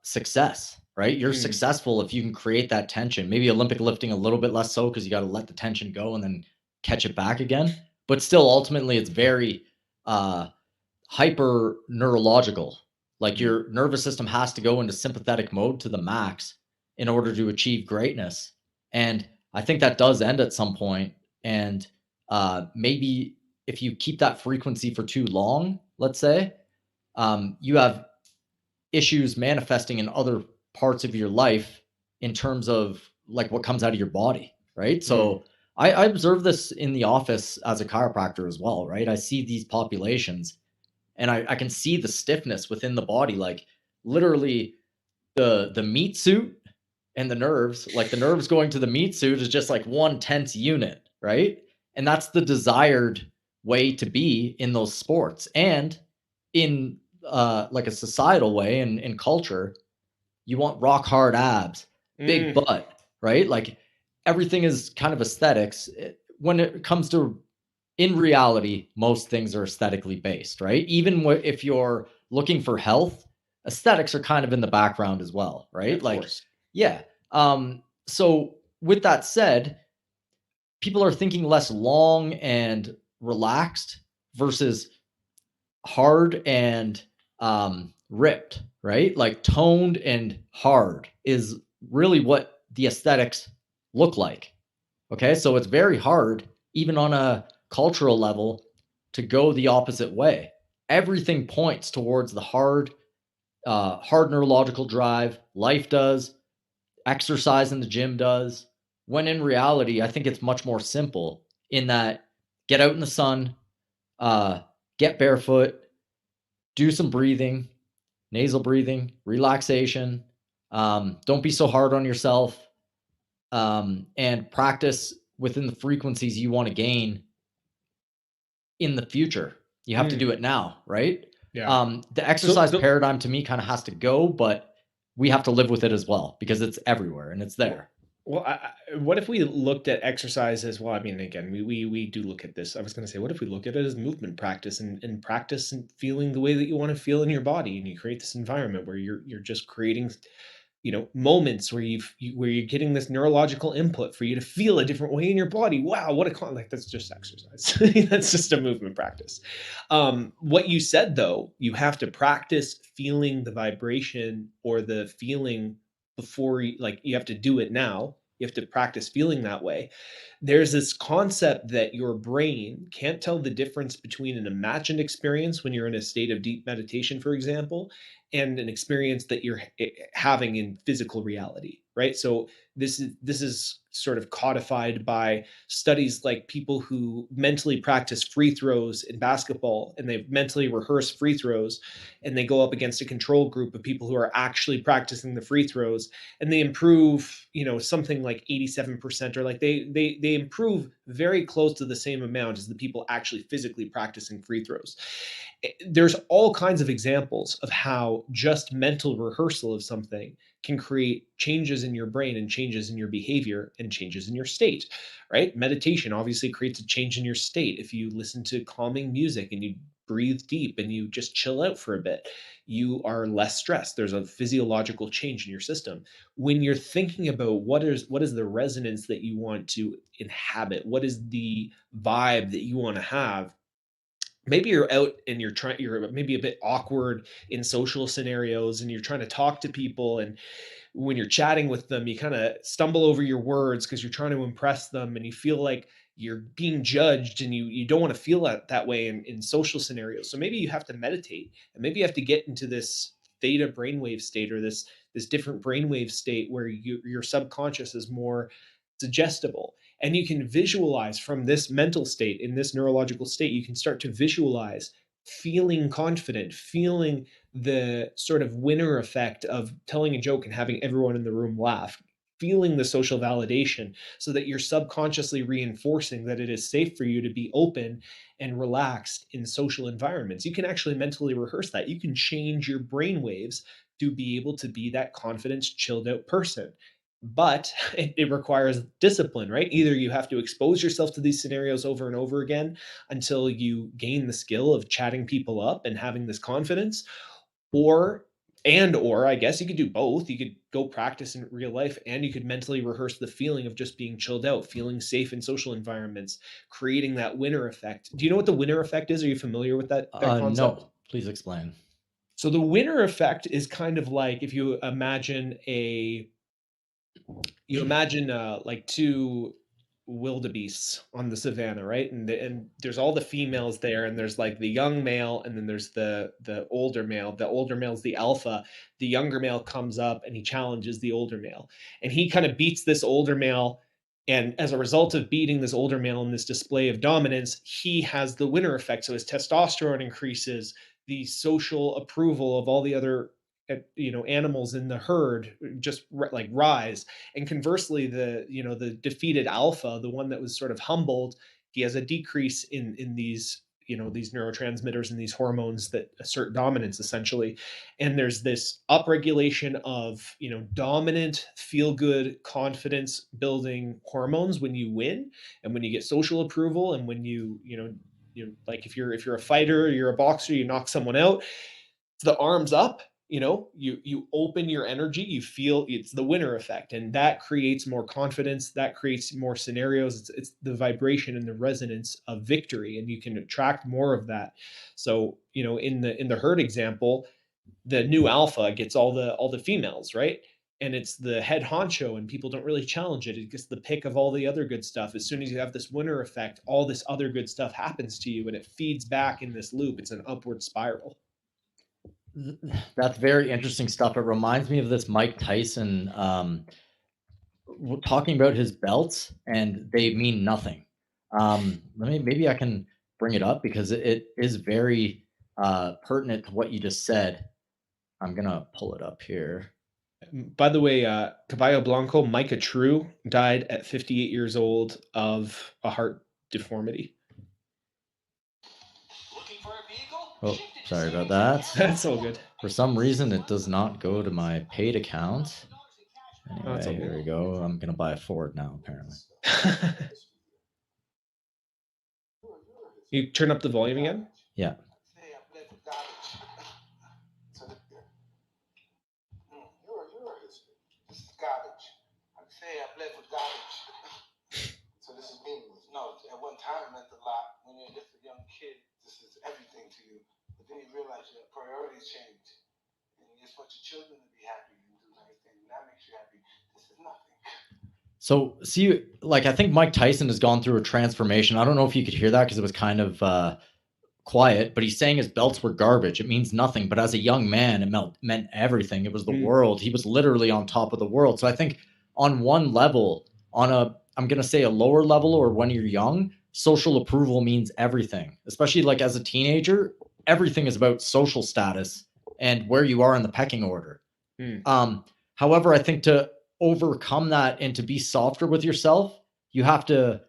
success, right? You're Mm, successful if you can create that tension. Maybe Olympic lifting a little bit less so because you got to let the tension go and then catch it back again. But still, ultimately, it's very uh, hyper neurological. Like mm, your nervous system has to go into sympathetic mode to the max in order to achieve greatness. And I think that does end at some point. And maybe if you keep that frequency for too long, let's say, you have issues manifesting in other parts of your life in terms of like what comes out of your body, right? mm, So I observe this in the office as a chiropractor as well, right? I see these populations and I can see the stiffness within the body, like literally the meat suit and the nerves, like the nerves going to the meat suit is just like one tense unit, right? And that's the desired way to be in those sports. And in like a societal way and in culture, you want rock hard abs, big mm. butt, right? Like everything is kind of aesthetics. When it comes to in reality, most things are aesthetically based, right? Even if you're looking for health, aesthetics are kind of in the background as well, Yeah, right? of Like, course. yeah. So with that said, people are thinking less long and relaxed versus hard and ripped, right? Like toned and hard is really what the aesthetics look like. Okay, so it's very hard even on a cultural level, to go the opposite way. Everything points towards the hard neurological drive. Life does, exercise in the gym does. When in reality, I think it's much more simple in that get out in the sun, uh, get barefoot, do some breathing, nasal breathing, relaxation. Don't be so hard on yourself, and practice within the frequencies you want to gain in the future. You have to Mm, do it now, right? yeah. The So, exercise so paradigm to me kind of has to go, but we have to live with it as well because it's everywhere and it's Well, there. well, what if we looked at exercise as well? I mean, again, we do look at this. I was going to say, what if we look at it as movement practice and practice and feeling the way that you want to feel in your body, and you create this environment where you're just creating, moments where where you're getting this neurological input for you to feel a different way in your body. Wow, what a like that's just exercise. That's just a movement practice. What you said though, you have to practice feeling the vibration or the feeling before like you have to do it now. You have to practice feeling that way. There's this concept that your brain can't tell the difference between an imagined experience when you're in a state of deep meditation, for example, and an experience that you're having in physical reality, right? So this is sort of codified by studies like people who mentally practice free throws in basketball, and they mentally rehearse free throws, and they go up against a control group of people who are actually practicing the free throws, and they improve, something like 87%, or like they improve very close to the same amount as the people actually physically practicing free throws. There's all kinds of examples of how just mental rehearsal of something can create changes in your brain and changes in your behavior and changes in your state, right? Meditation obviously creates a change in your state. If you listen to calming music and you breathe deep and you just chill out for a bit, you are less stressed. There's a physiological change in your system. When you're thinking about what is the resonance that you want to inhabit, what is the vibe that you want to have, maybe you're out and you're maybe a bit awkward in social scenarios, and you're trying to talk to people, and when you're chatting with them you kind of stumble over your words because you're trying to impress them, and you feel like you're being judged, and you don't want to feel that way in social scenarios. So maybe you have to meditate, and maybe you have to get into this theta brainwave state, or this different brainwave state where your subconscious is more suggestible, and you can visualize from this mental state, in this neurological state, you can start to visualize feeling confident, feeling the sort of winner effect of telling a joke and having everyone in the room laugh, feeling the social validation, so that you're subconsciously reinforcing that it is safe for you to be open and relaxed in social environments. You can actually mentally rehearse that. You can change your brain waves to be able to be that confident, chilled out person. But it requires discipline, right? Either you have to expose yourself to these scenarios over and over again until you gain the skill of chatting people up and having this confidence, or or I guess you could do both. You could go practice in real life, and you could mentally rehearse the feeling of just being chilled out, feeling safe in social environments, creating that winner effect. Do you know what the winner effect is? Are you familiar with that concept? No, please explain. So the winner effect is kind of like if you imagine like two wildebeests on the savannah, right? And there's all the females there, and there's like the young male, and then there's the older male. The older male's the alpha. The younger male comes up and he challenges the older male, and he kind of beats this older male. And as a result of beating this older male in this display of dominance, he has the winner effect. So his testosterone increases, the social approval of all the other animals in the herd just like rise. And conversely, the defeated alpha, the one that was sort of humbled, he has a decrease in these neurotransmitters and these hormones that assert dominance, essentially. And there's this upregulation of dominant, feel good, confidence building hormones when you win, and when you get social approval, and when like if you're a fighter, you're a boxer, you knock someone out, it's the arms up, you open your energy, you feel it's the winner effect, and that creates more confidence, that creates more scenarios. It's the vibration and the resonance of victory, and you can attract more of that. So in the herd example, the new alpha gets all the females, right? and it's the head honcho, and people don't really challenge it. It gets the pick of all the other good stuff. As soon as you have this winner effect, all this other good stuff happens to you, and it feeds back in this loop. It's an upward spiral. That's very interesting stuff. It reminds me of this Mike Tyson talking about his belts, and they mean nothing. Maybe I can bring it up because it is very pertinent to what you just said. I'm gonna pull it up here. By the way, Caballo Blanco, Micah True, died at 58 years old of a heart deformity. Oh, sorry about that. That's all good. For some reason, it does not go to my paid account. Oh, that's all Anyway, here we good. go. I'm gonna buy a Ford now, apparently. You turn up the volume again? Yeah. So this is meaningless. No, at one time it meant a lot. When you're just a young kid, this is everything to you. But then you realize your priorities change. And you just want your children to be happy and do everything. And that makes you happy. This is nothing. So, see, like, I think Mike Tyson has gone through a transformation. I don't know if you could hear that because it was kind of quiet, but he's saying his belts were garbage. It means nothing. But as a young man, it meant everything. It was the world. He was literally on top of the world. So I think on one level, I'm going to say a lower level, or when you're young, social approval means everything, especially like as a teenager. Everything is about social status and where you are in the pecking order. However, I think to overcome that and to be softer with yourself, you have to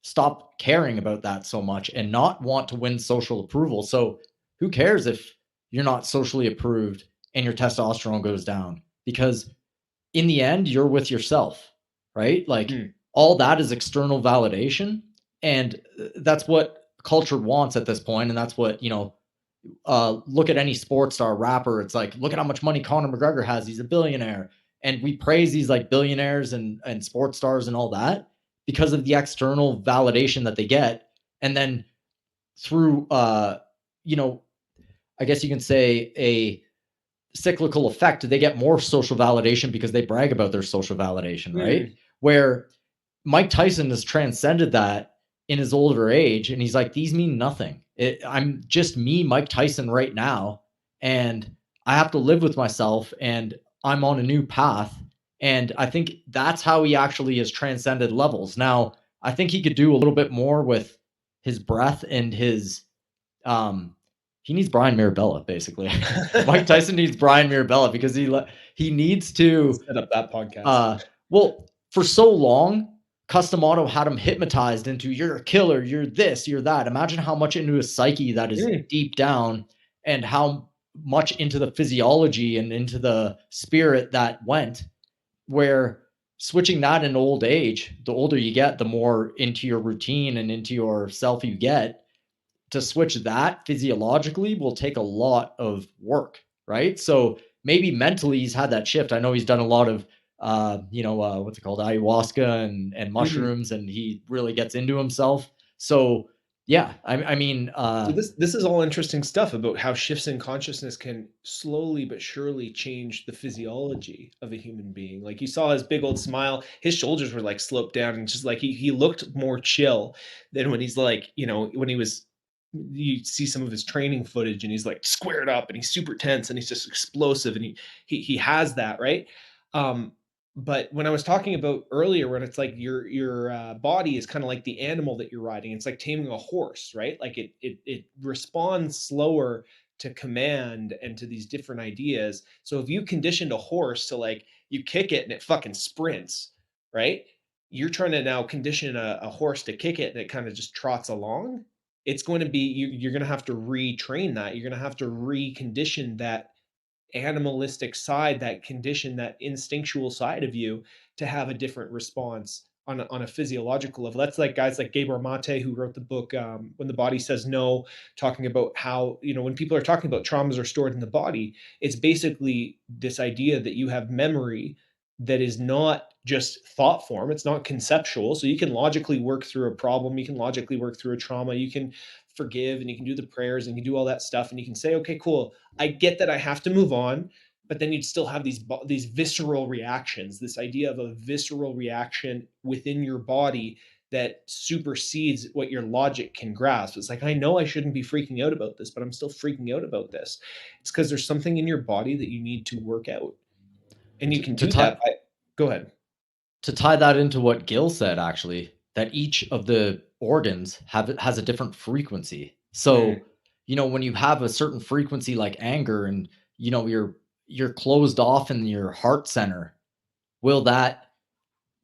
stop caring about that so much and not want to win social approval. So who cares if you're not socially approved and your testosterone goes down? Because in the end, you're with yourself, right? Like all that is external validation. And that's what culture wants at this point. And that's what, look at any sports star, rapper. It's like, look at how much money Conor McGregor has. He's a billionaire. And we praise these like billionaires and sports stars and all that because of the external validation that they get. And then through, I guess you can say a cyclical effect, they get more social validation because they brag about their social validation, right? Where Mike Tyson has transcended that in his older age. And he's like, these mean nothing. I'm just me, Mike Tyson right now. And I have to live with myself and I'm on a new path. And I think that's how he actually has transcended levels. Now, I think he could do a little bit more with his breath and his, he needs Brian Mirabella, basically. Mike Tyson needs Brian Mirabella because he needs to set up that podcast. Well, for so long, Custom Auto had him hypnotized into you're a killer, you're this, you're that. Imagine how much into his psyche that is deep down, and how much into the physiology and into the spirit that went. Where switching that in old age, the older you get, the more into your routine and into yourself you get. To switch that physiologically will take a lot of work, right? So maybe mentally he's had that shift. I know he's done a lot of what's it called, ayahuasca and mushrooms, and he really gets into himself. So yeah, I mean, so this is all interesting stuff about how shifts in consciousness can slowly but surely change the physiology of a human being. Like you saw his big old smile, his shoulders were like sloped down, and just like he looked more chill than when he's like, when he was, you see some of his training footage and he's like squared up and he's super tense and he's just explosive, and he has that, right? But when I was talking about earlier, when it's like your body is kind of like the animal that you're riding, it's like taming a horse, right? Like it responds slower to command and to these different ideas. So if you conditioned a horse to, like, you kick it and it fucking sprints, right? You're trying to now condition a horse to kick it and it kind of just trots along. It's going to be, you're going to have to retrain that. You're going to have to recondition that animalistic side, that condition, that instinctual side of you, to have a different response on a physiological level. That's like guys like Gabor Mate, who wrote the book When the Body Says No, talking about how, when people are talking about traumas are stored in the body, it's basically this idea that you have memory that is not just thought form, it's not conceptual. So you can logically work through a problem, you can logically work through a trauma, you can forgive, and you can do the prayers and you can do all that stuff, and you can say, okay, cool, I get that I have to move on, but then you'd still have these visceral reactions, this idea of a visceral reaction within your body that supersedes what your logic can grasp. It's like, I know I shouldn't be freaking out about this, but I'm still freaking out about this. It's because there's something in your body that you need to work out. And you To, can to do tie that by, go ahead. to tie that into what Gil said, actually, that each of the organs has a different frequency. Mm, So, when you have a certain frequency like anger, and you're closed off in your heart center, will that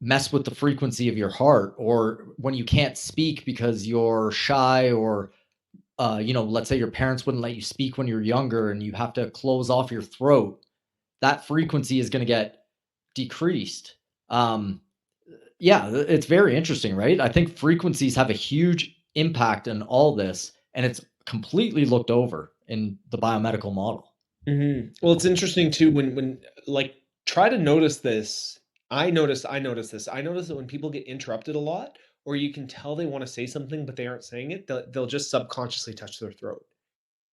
mess with the frequency of your heart? Or when you can't speak because you're shy, or let's say your parents wouldn't let you speak when you're younger and you have to close off your throat, that frequency is going to get decreased. um yeah, it's very interesting, right? I think frequencies have a huge impact in all this, and it's completely looked over in the biomedical model. Well, it's interesting too when like try to notice this. I notice this. I notice that when people get interrupted a lot, or you can tell they want to say something but they aren't saying it, they'll just subconsciously touch their throat.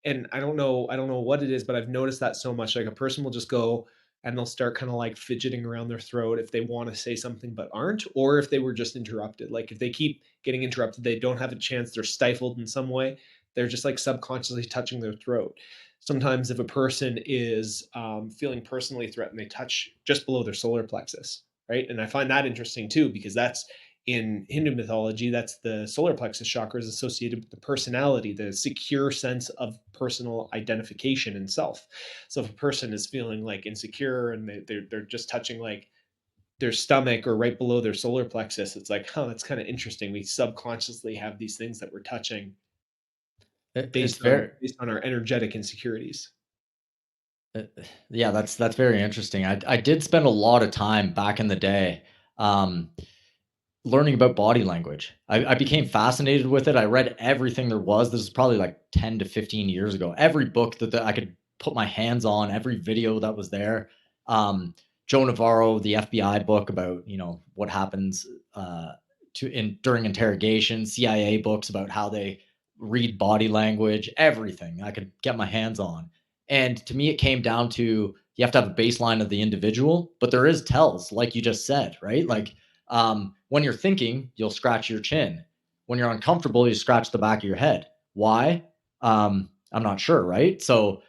And I don't know what it is, but I've noticed that so much. Like a person will just go and they'll start kind of like fidgeting around their throat if they want to say something but aren't, or if they were just interrupted. Like if they keep getting interrupted, they don't have a chance, they're stifled in some way, they're just like subconsciously touching their throat. Sometimes if a person is feeling personally threatened, they touch just below their solar plexus, right? And I find that interesting too, because that's in Hindu mythology, that's the solar plexus chakra is associated with the personality, the secure sense of personal identification and self. So if a person is feeling like insecure and they're just touching like their stomach or right below their solar plexus, it's like, huh, that's kind of interesting. We subconsciously have these things that we're touching It's based on very based on our energetic insecurities. uh, yeah, that's very interesting. I did spend a lot of time back in the day, um learning about body language. I became fascinated with it. I read everything there was. This is probably like 10 to 15 years ago. Every book that I could put my hands on, every video that was there. Joe Navarro, the FBI book about, what happens during interrogation, CIA books about how they read body language, everything I could get my hands on. And to me, it came down to you have to have a baseline of the individual, but there is tells, like you just said, right? Like, when you're thinking, you'll scratch your chin. When you're uncomfortable, you scratch the back of your head. Why? I'm not sure, right? So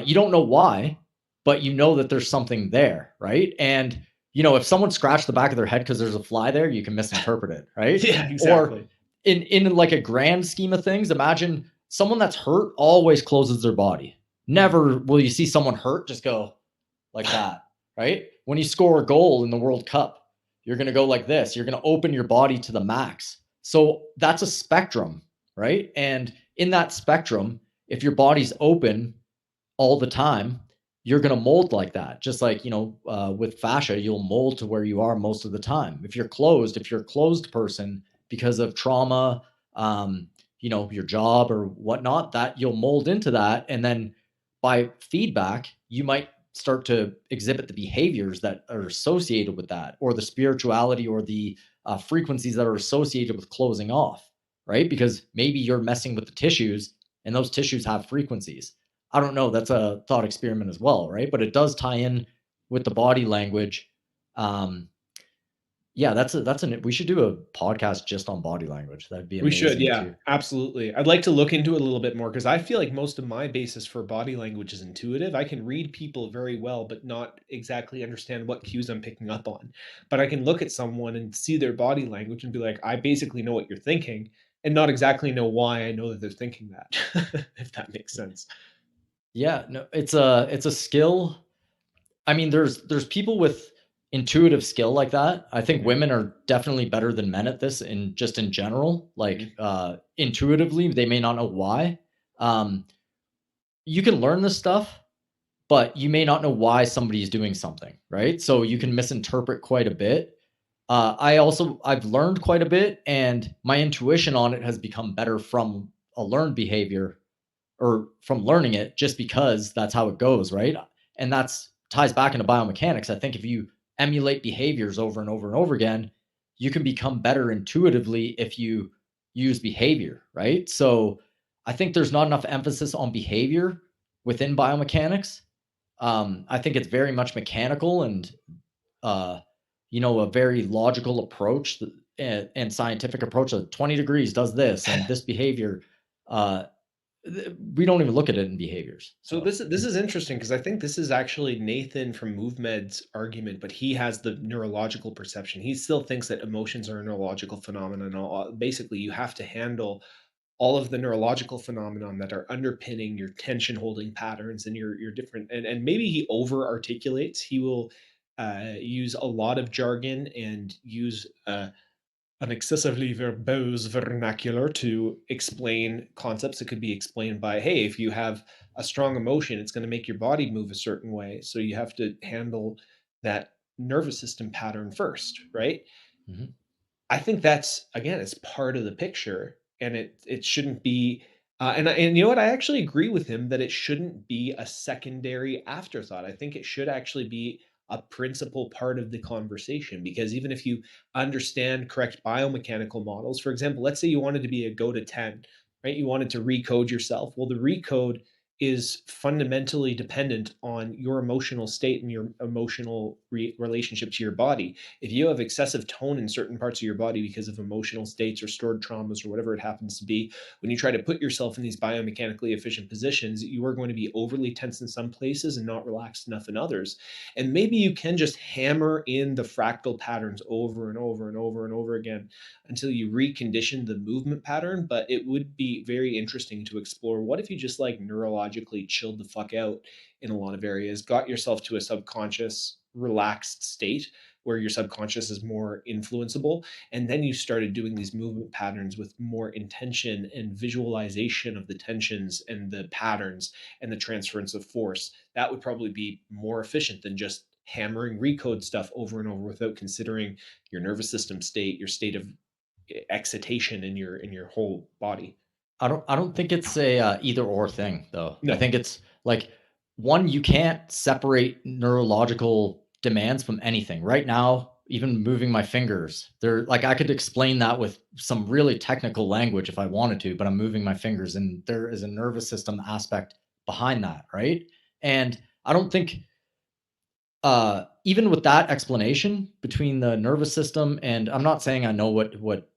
you don't know why, but you know that there's something there, right? And if someone scratched the back of their head because there's a fly there, you can misinterpret it, right? Yeah, Or exactly. in like a grand scheme of things, imagine someone that's hurt always closes their body. Mm. Never will you see someone hurt just go like that, right? When you score a goal in the World Cup, you're going to go like this. You're going to open your body to the max. So that's a spectrum, right? And in that spectrum, if your body's open all the time, you're going to mold like that. Just like, with fascia, you'll mold to where you are most of the time. If you're a closed person because of trauma, your job or whatnot, that you'll mold into that. And then by feedback, you might start to exhibit the behaviors that are associated with that, or the spirituality, or the frequencies that are associated with closing off, right? Because maybe you're messing with the tissues and those tissues have frequencies. I don't know. That's a thought experiment as well, right? But it does tie in with the body language. Um, yeah, we should do a podcast just on body language. That'd be We should, amazing yeah, too. absolutely. I'd like to look into it a little bit more because I feel like most of my basis for body language is intuitive. I can read people very well, but not exactly understand what cues I'm picking up on. But I can look at someone and see their body language and be like, I basically know what you're thinking, and not exactly know why I know that they're thinking that, if that makes sense. Yeah, no, it's a skill. I mean, there's people with intuitive skill like that. I think Mhm, women are definitely better than men at this, in general. Like, mhm, intuitively, they may not know why. Um, you can learn this stuff, but you may not know why somebody's doing something, right? So you can misinterpret quite a bit. I've learned quite a bit, and my intuition on it has become better from a learned behavior, or from learning it, just because that's how it goes, right? And that's ties back into biomechanics. I think if you emulate behaviors over and over and over again, you can become better intuitively if you use behavior, right? So I think there's not enough emphasis on behavior within biomechanics. I think it's very much mechanical and uh, a very logical approach and scientific approach of 20 degrees does this and this behavior. Uh, we don't even look at it in behaviors. So So this is interesting because I think this is actually Nathan from MoveMed's argument, but he has the neurological perception. He still thinks that emotions are a neurological phenomenon. Basically, you have to handle all of the neurological phenomenon that are underpinning your tension holding patterns and your different, and maybe he over articulates. He will use a lot of jargon and use an excessively verbose vernacular to explain concepts that could be explained by, hey, if you have a strong emotion, it's going to make your body move a certain way. So you have to handle that nervous system pattern first, right? mhm. I think that's, again, it's part of the picture, and it shouldn't be. And you know what? I actually agree with him that it shouldn't be a secondary afterthought. I think it should actually be a principal part of the conversation, because even if you understand correct biomechanical models, for example, let's say you wanted to be a go to 10, right? You wanted to recode yourself. Well, the recode is fundamentally dependent on your emotional state and your emotional relationship to your body. If you have excessive tone in certain parts of your body because of emotional states or stored traumas or whatever it happens to be, when you try to put yourself in these biomechanically efficient positions, you are going to be overly tense in some places and not relaxed enough in others. And maybe you can just hammer in the fractal patterns over and over and over and over again until you recondition the movement pattern. But it would be very interesting to explore, what if you just like neurologically chilled the fuck out in a lot of areas, got yourself to a subconscious relaxed state where your subconscious is more influenceable, and then you started doing these movement patterns with more intention and visualization of the tensions and the patterns and the transference of force. That would probably be more efficient than just hammering recode stuff over and over without considering your nervous system state, your state of excitation in your whole body. I don't think it's a either or thing though. I No. think it's like one, you can't separate neurological demands from anything. Right now, even moving my fingers, they're like I could explain that with some really technical language if I wanted to, but I'm moving my fingers and there is a nervous system aspect behind that, right? And I don't think even with that explanation between the nervous system and I'm not saying I know what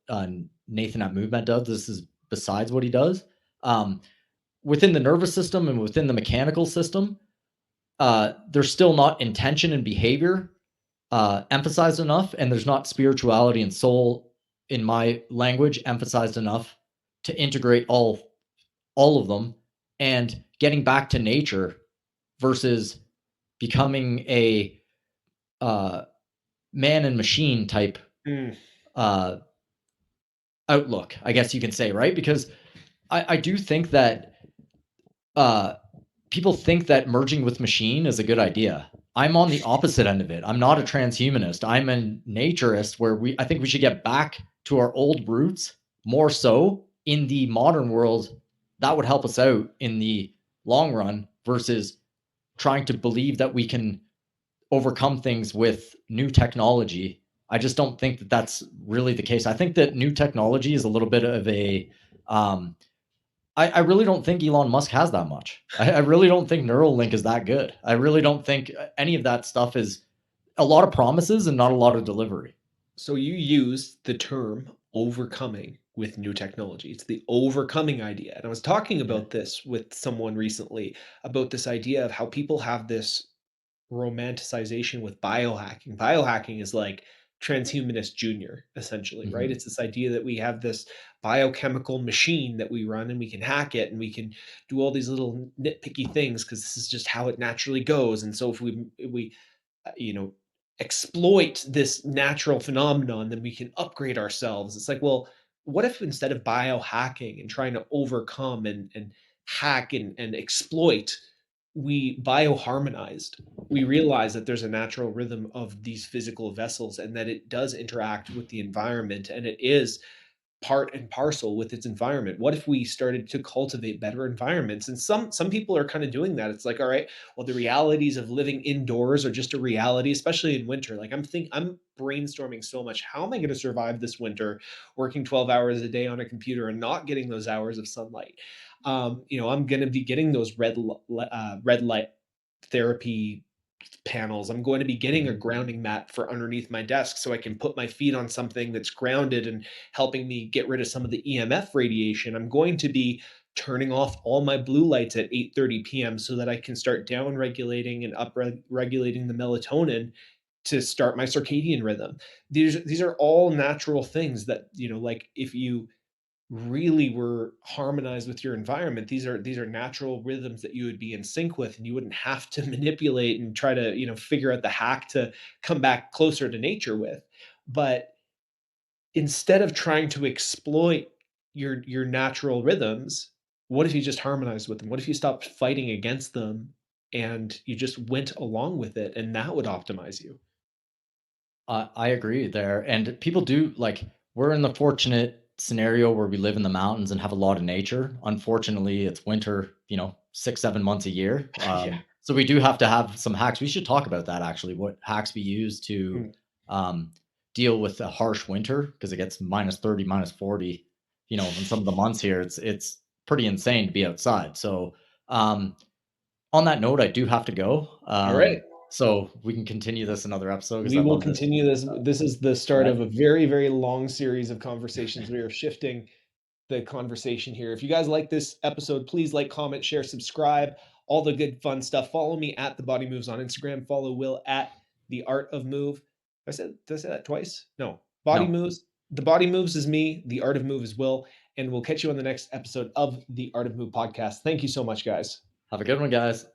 Nathan at Movement does. This is besides what he does. Um, Within the nervous system and within the mechanical system, there's still not intention and behavior emphasized enough, and there's not spirituality and soul in my language emphasized enough to integrate all of them and getting back to nature versus becoming a uh, man and machine type Mm. uh, outlook, I guess you can say, right? Because I do think that uh, people think that merging with machine is a good idea. I'm on the opposite end of it. I'm not a transhumanist. I'm a naturist where I think we should get back to our old roots more so in the modern world. That would help us out in the long run versus trying to believe that we can overcome things with new technology. I just don't think that that's really the case. I think that new technology is a little bit of a I really don't think Elon Musk has that much. I really don't think Neuralink is that good. I really don't think any of that stuff is a lot of promises and not a lot of delivery. So you use the term overcoming with new technology. It's the overcoming idea. And I was talking Yeah. about this with someone recently, about this idea of how people have this romanticization with biohacking. Biohacking is like transhumanist junior, essentially, right? Mhm. It's this idea that we have this biochemical machine that we run and we can hack it and we can do all these little nitpicky things because this is just how it naturally goes. And so if we you know, exploit this natural phenomenon, then we can upgrade ourselves. It's like, well, what if instead of biohacking and trying to overcome and hack and exploit, we bioharmonized? We realize that there's a natural rhythm of these physical vessels and that it does interact with the environment and it is part and parcel with its environment. What if we started to cultivate better environments? And some people are kind of doing that. It's like, all right, well, the realities of living indoors are just a reality, especially in winter. Like I'm brainstorming so much. How am I going to survive this winter working 12 hours a day on a computer and not getting those hours of sunlight? I'm going to be getting those red light therapy panels. I'm going to be getting a grounding mat for underneath my desk so I can put my feet on something that's grounded and helping me get rid of some of the EMF radiation. I'm going to be turning off all my blue lights at 8:30 p.m. so that I can start down regulating and up regulating the melatonin to start my circadian rhythm. These are all natural things that, like if you really were harmonized with your environment, these are natural rhythms that you would be in sync with, and you wouldn't have to manipulate and try to, figure out the hack to come back closer to nature with. But instead of trying to exploit your natural rhythms, what if you just harmonized with them? What if you stopped fighting against them and you just went along with it, and that would optimize you? I agree there. And people do like, we're in the fortunate scenario where we live in the mountains and have a lot of nature. Unfortunately, it's winter, 6, 7 months a year. Yeah. So we do have to have some hacks. We should talk about that actually. What hacks we use to Mm. um, deal with a harsh winter because it gets -30, -40. In some of the months here, it's pretty insane to be outside. So on that note, I do have to go. All right. So we can continue this another episode because We I will love this. continue this. This is the start Right? of a very, very long series of conversations. We are shifting the conversation here. If you guys like this episode, please like, comment, share, subscribe, all the good fun stuff. Follow me at The Body Moves on Instagram. Follow Will at The Art of Move. Did I say that twice? No. Body No. Moves. The Body Moves is me. The Art of Move is Will. And we'll catch you on the next episode of the Art of Move podcast. Thank you so much, guys. Have a good one, guys.